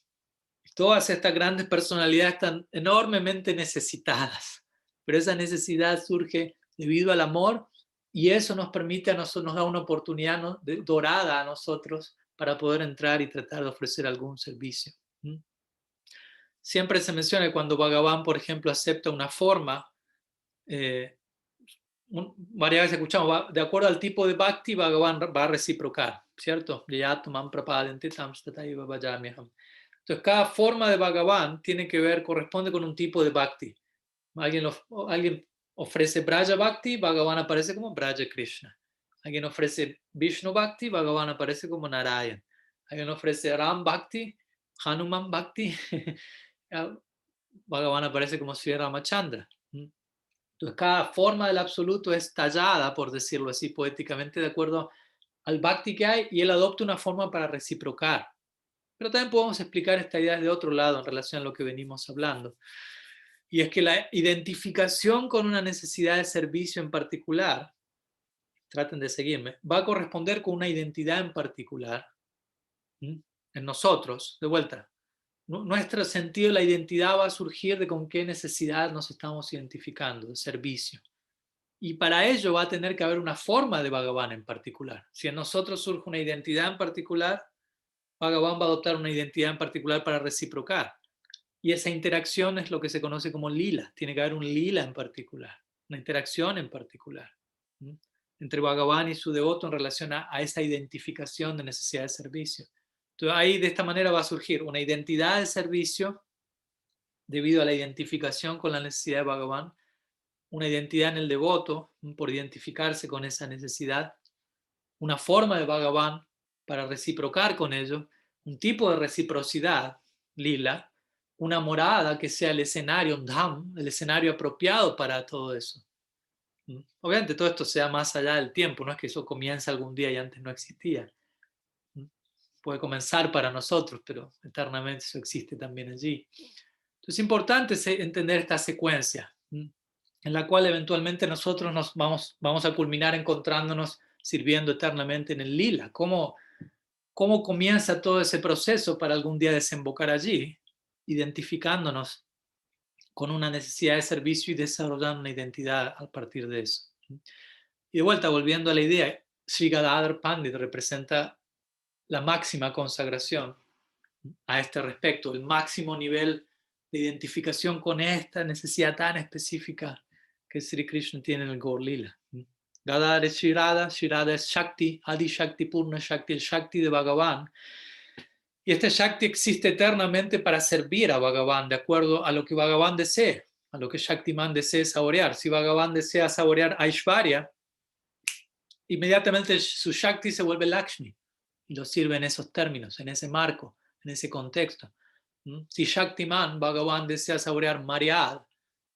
Speaker 1: todas estas grandes personalidades están enormemente necesitadas, pero esa necesidad surge debido al amor y eso nos permite a nosotros, nos da una oportunidad dorada a nosotros para poder entrar y tratar de ofrecer algún servicio. Siempre se menciona que cuando Bhagavan, por ejemplo, acepta una forma, varias veces escuchamos, de acuerdo al tipo de bhakti, Bhagavan va a reciprocar, ¿cierto? Entonces, cada forma de Bhagavan tiene que ver, corresponde con un tipo de bhakti. Alguien ofrece Braja Bhakti, Bhagavan aparece como Braja Krishna. Alguien ofrece Vishnu Bhakti, Bhagavan aparece como Narayan. Alguien ofrece Ram Bhakti, Hanuman Bhakti, Bhagavan aparece como Sri Ramachandra. Entonces, cada forma del absoluto es tallada, por decirlo así poéticamente, de acuerdo al bhakti que hay, y él adopta una forma para reciprocar. Pero también podemos explicar esta idea de otro lado en relación a lo que venimos hablando. Y es que la identificación con una necesidad de servicio en particular, traten de seguirme, va a corresponder con una identidad en particular en nosotros, de vuelta. Nuestro sentido de la identidad va a surgir de con qué necesidad nos estamos identificando, de servicio. Y para ello va a tener que haber una forma de Bhagavan en particular. Si en nosotros surge una identidad en particular, Bhagavan va a adoptar una identidad en particular para reciprocar. Y esa interacción es lo que se conoce como lila. Tiene que haber un lila en particular, una interacción en particular, ¿sí? Entre Bhagavan y su devoto en relación a esa identificación de necesidad de servicio. Entonces ahí de esta manera va a surgir una identidad de servicio debido a la identificación con la necesidad de Bhagavan, una identidad en el devoto por identificarse con esa necesidad, una forma de Bhagavan para reciprocar con ello, un tipo de reciprocidad, lila, una morada que sea el escenario, un dham, el escenario apropiado para todo eso. Obviamente todo esto sea más allá del tiempo, no es que eso comience algún día y antes no existía. Puede comenzar para nosotros, pero eternamente eso existe también allí. Entonces es importante entender esta secuencia, en la cual eventualmente nosotros nos vamos a culminar encontrándonos sirviendo eternamente en el lila. ¿Cómo comienza todo ese proceso para algún día desembocar allí, identificándonos con una necesidad de servicio y desarrollando una identidad a partir de eso? Y de vuelta, volviendo a la idea, Sri Gadadhar Pandit representa la máxima consagración a este respecto, el máximo nivel de identificación con esta necesidad tan específica que Sri Krishna tiene en el Gaur Lila. Gadadhar es Shirada, Shirada es Shakti, Adi Shakti, Purna Shakti, el Shakti de Bhagavan. Y este Shakti existe eternamente para servir a Bhagavan de acuerdo a lo que Bhagavan desee, a lo que Shaktiman desee saborear. Si Bhagavan desea saborear Aishvarya, inmediatamente su Shakti se vuelve Lakshmi y lo sirve en esos términos, en ese marco, en ese contexto. Si Shaktiman, Bhagavan, desea saborear Maryad,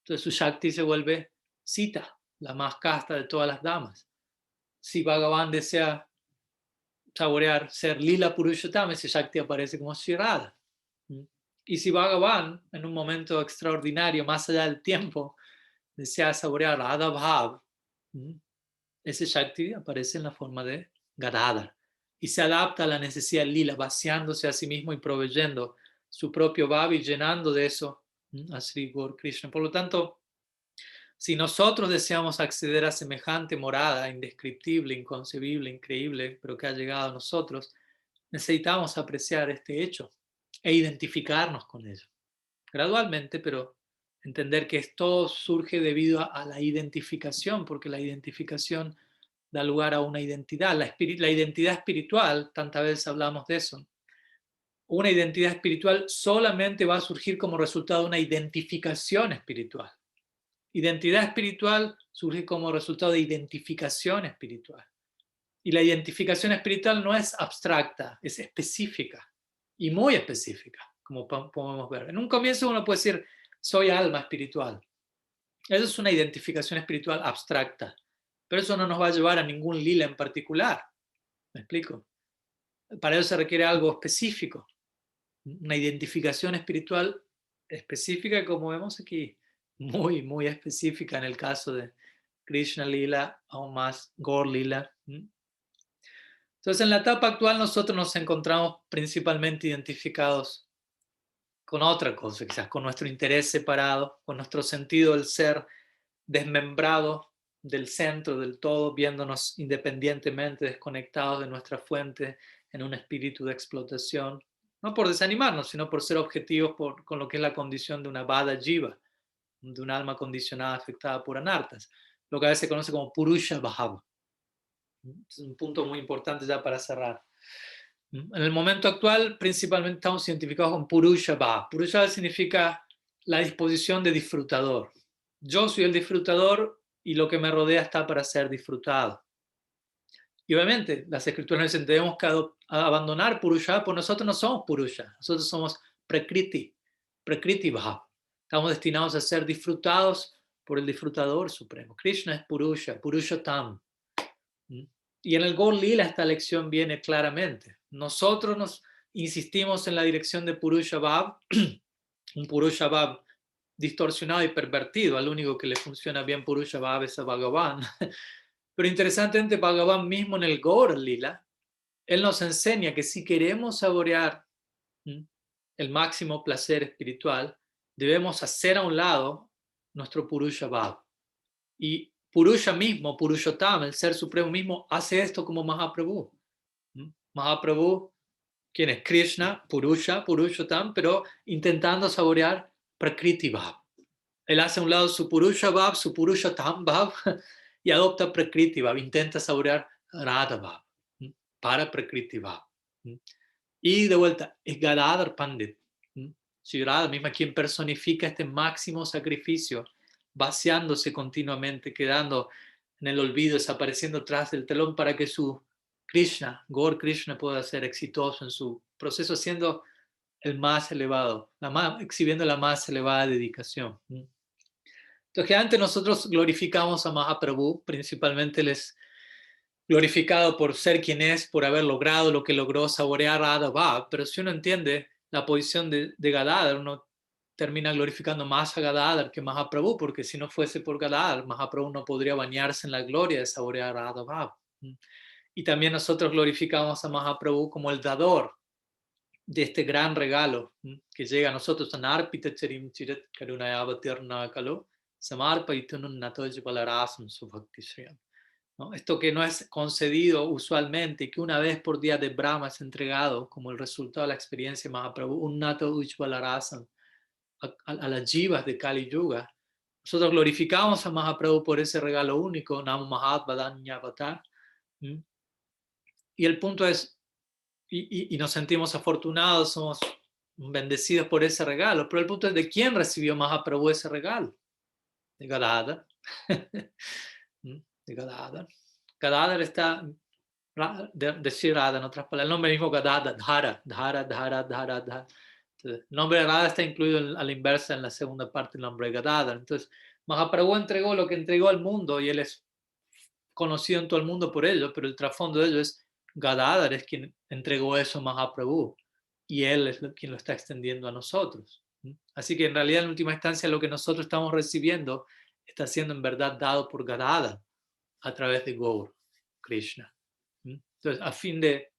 Speaker 1: entonces su Shakti se vuelve Sita, la más casta de todas las damas. Si Bhagavan desea saborear ser Lila Purushottam, ese Shakti aparece como Sri Radha. Y si Bhagavan, en un momento extraordinario, más allá del tiempo, desea saborear Radha Bhav, ese Shakti aparece en la forma de Gadadhar y se adapta a la necesidad lila, vaciándose a sí mismo y proveyendo su propio Bhav y llenando de eso a Sri Gaur Krishna. Por lo tanto, si nosotros deseamos acceder a semejante morada indescriptible, inconcebible, increíble, pero que ha llegado a nosotros, necesitamos apreciar este hecho e identificarnos con ello. Gradualmente, pero entender que esto surge debido a la identificación, porque la identificación da lugar a una identidad. La identidad espiritual, tantas veces hablamos de eso, una identidad espiritual solamente va a surgir como resultado de una identificación espiritual. Identidad espiritual surge como resultado de identificación espiritual. Y la identificación espiritual no es abstracta, es específica y muy específica, como podemos ver. En un comienzo uno puede decir, soy alma espiritual. Eso es una identificación espiritual abstracta, pero eso no nos va a llevar a ningún lila en particular. ¿Me explico? Para eso se requiere algo específico, una identificación espiritual específica, como vemos aquí, muy, muy específica en el caso de Krishna Lila, aún más Gaur Lila. Entonces, en la etapa actual nosotros nos encontramos principalmente identificados con otra cosa, quizás con nuestro interés separado, con nuestro sentido del ser desmembrado del centro, del todo, viéndonos independientemente, desconectados de nuestra fuente en un espíritu de explotación, no por desanimarnos, sino por ser objetivos con lo que es la condición de una Vada Jiva, de un alma condicionada afectada por anartas, lo que a veces se conoce como Purusha Bhava. Es un punto muy importante ya para cerrar. En el momento actual, principalmente estamos identificados con Purusha Bhava. Purusha Bhava significa la disposición de disfrutador. Yo soy el disfrutador y lo que me rodea está para ser disfrutado. Y obviamente las escrituras nos dicen tenemos que abandonar Purusha, pues nosotros no somos Purusha, nosotros somos Prakriti, Prakriti Bhava. Estamos destinados a ser disfrutados por el disfrutador supremo. Krishna es Purusha, Purushottam. Y en el Gaur Lila esta lección viene claramente. Nosotros nos insistimos en la dirección de Purusha Bhav, un Purusha Bhav distorsionado y pervertido. Al único que le funciona bien Purusha Bhav es a Bhagavan. Pero interesantemente, Bhagavan mismo en el Gaur Lila, él nos enseña que si queremos saborear el máximo placer espiritual, debemos hacer a un lado nuestro Purusha Bhav y Purusha mismo, Purushottam, el Ser Supremo mismo, hace esto como Mahaprabhu. Mahaprabhu, quien es Krishna, Purusha, Purushottam, pero intentando saborear Prakriti Bhav. Él hace a un lado su Purusha Bhav, su Purushottam Bhav, y adopta Prakriti Bhav, intenta saborear Radha Bhav, para Prakriti Bhav. Y de vuelta, es Gadadhar Pandit. Sri Radha misma quien personifica este máximo sacrificio, vaciándose continuamente, quedando en el olvido, desapareciendo tras del telón para que su Krishna, Gaur Krishna, pueda ser exitoso en su proceso, siendo el más elevado, exhibiendo la más elevada dedicación. Entonces, que antes nosotros glorificamos a Mahaprabhu, principalmente él es glorificado por ser quien es, por haber logrado lo que logró, saborear Radha Bhav, pero si uno entiende la posición de Gadadhar, uno termina glorificando más a Gadadhar que Mahaprabhu, porque si no fuese por Gadadhar, Mahaprabhu no podría bañarse en la gloria de saborear Radha Bhav. Y también nosotros glorificamos a Mahaprabhu como el dador de este gran regalo que llega a nosotros, Anarpita Charim Chirat Karunayavatirna Kalo, Samarpaitunun Natoj Balarasam Subhakti Shriyam. ¿No? Esto que no es concedido usualmente y que una vez por día de Brahma es entregado como el resultado de la experiencia Mahaprabhu, un Nata Ujvalarasam, a las jivas de Kali Yuga. Nosotros glorificamos a Mahaprabhu por ese regalo único, Nam Mahatmadanyavatar. Y el punto es, y nos sentimos afortunados, somos bendecidos por ese regalo, pero el punto es de quién recibió Mahaprabhu ese regalo. De Gadadhar. De Gadadhar. Gadadhar está, decir Radha en otras palabras, el nombre mismo Gadadhar, Dhara. Entonces, el nombre de Radha está incluido a la inversa en la segunda parte del nombre de Gadadhar. Entonces, Mahaprabhu entregó lo que entregó al mundo y él es conocido en todo el mundo por ello, pero el trasfondo de ello es Gadadhar es quien entregó eso a Mahaprabhu y él es quien lo está extendiendo a nosotros. Así que en realidad en última instancia lo que nosotros estamos recibiendo está siendo en verdad dado por Gadadhar a través de Gaur, Krishna. Entonces, a fin de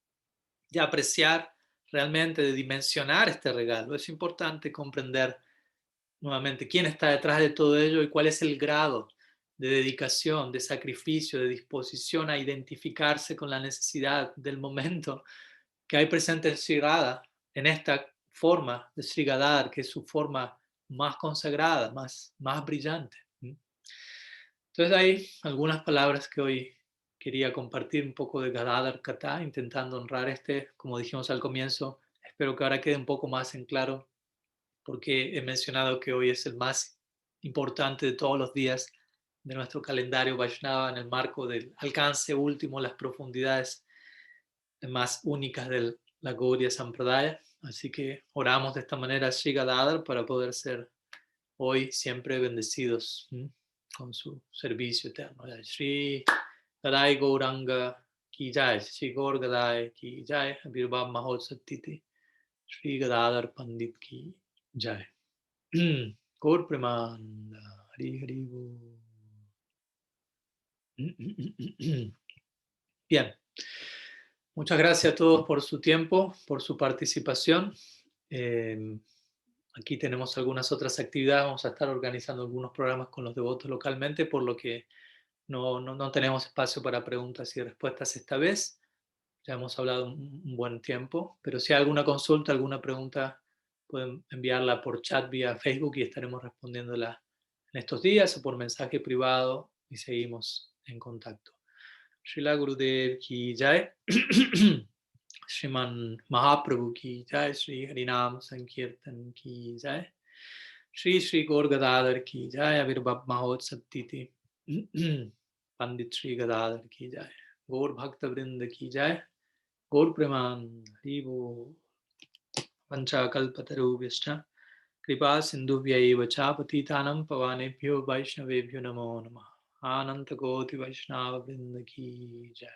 Speaker 1: apreciar realmente, de dimensionar este regalo, es importante comprender nuevamente quién está detrás de todo ello y cuál es el grado de dedicación, de sacrificio, de disposición a identificarse con la necesidad del momento que hay presente en Sri Radha, en esta forma de Sri Gadadhar, que es su forma más consagrada, más brillante. Entonces hay algunas palabras que hoy quería compartir un poco de Gadadhar Katha, intentando honrar como dijimos al comienzo, espero que ahora quede un poco más en claro, porque he mencionado que hoy es el más importante de todos los días de nuestro calendario Vaishnava en el marco del alcance último, las profundidades más únicas de la Gaudiya Sampradaya. Así que oramos de esta manera a Sri Gadadhar para poder ser hoy siempre bendecidos con su servicio eterno. Shri Gadai Gauranga ki jai, Shri Gaur Gadai ki jai, Abhirbhav Mahotsav Titi, Shri Gadadhar Pandit ki jai. Gaur Premananda, Hari Hari Bol. Bien, muchas gracias a todos por su tiempo, por su participación. Aquí tenemos algunas otras actividades, vamos a estar organizando algunos programas con los devotos localmente, por lo que no tenemos espacio para preguntas y respuestas esta vez. Ya hemos hablado un buen tiempo, pero si hay alguna consulta, alguna pregunta, pueden enviarla por chat vía Facebook y estaremos respondiéndola en estos días o por mensaje privado y seguimos en contacto. Srila Gurudev ki jai. Shriman Mahaprabhu ki jai, Shri Harinam Sankirtan ki jai, Shri Shri Gaur Gadadhar ki jai, Avirbhav Mahotsav Titi, Pandit Shri Gadadhar ki jai, Gaur Bhakta Vrinda ki jai, Gaur Preman Haribo, Vancha Kalpatarubhyascha, Kripa Sindhubhyaiva cha Patitanam Pavanebhyo Vaishnavebhyo Namo Namah. Ananta Koti Vaishnava Vrinda ki jai.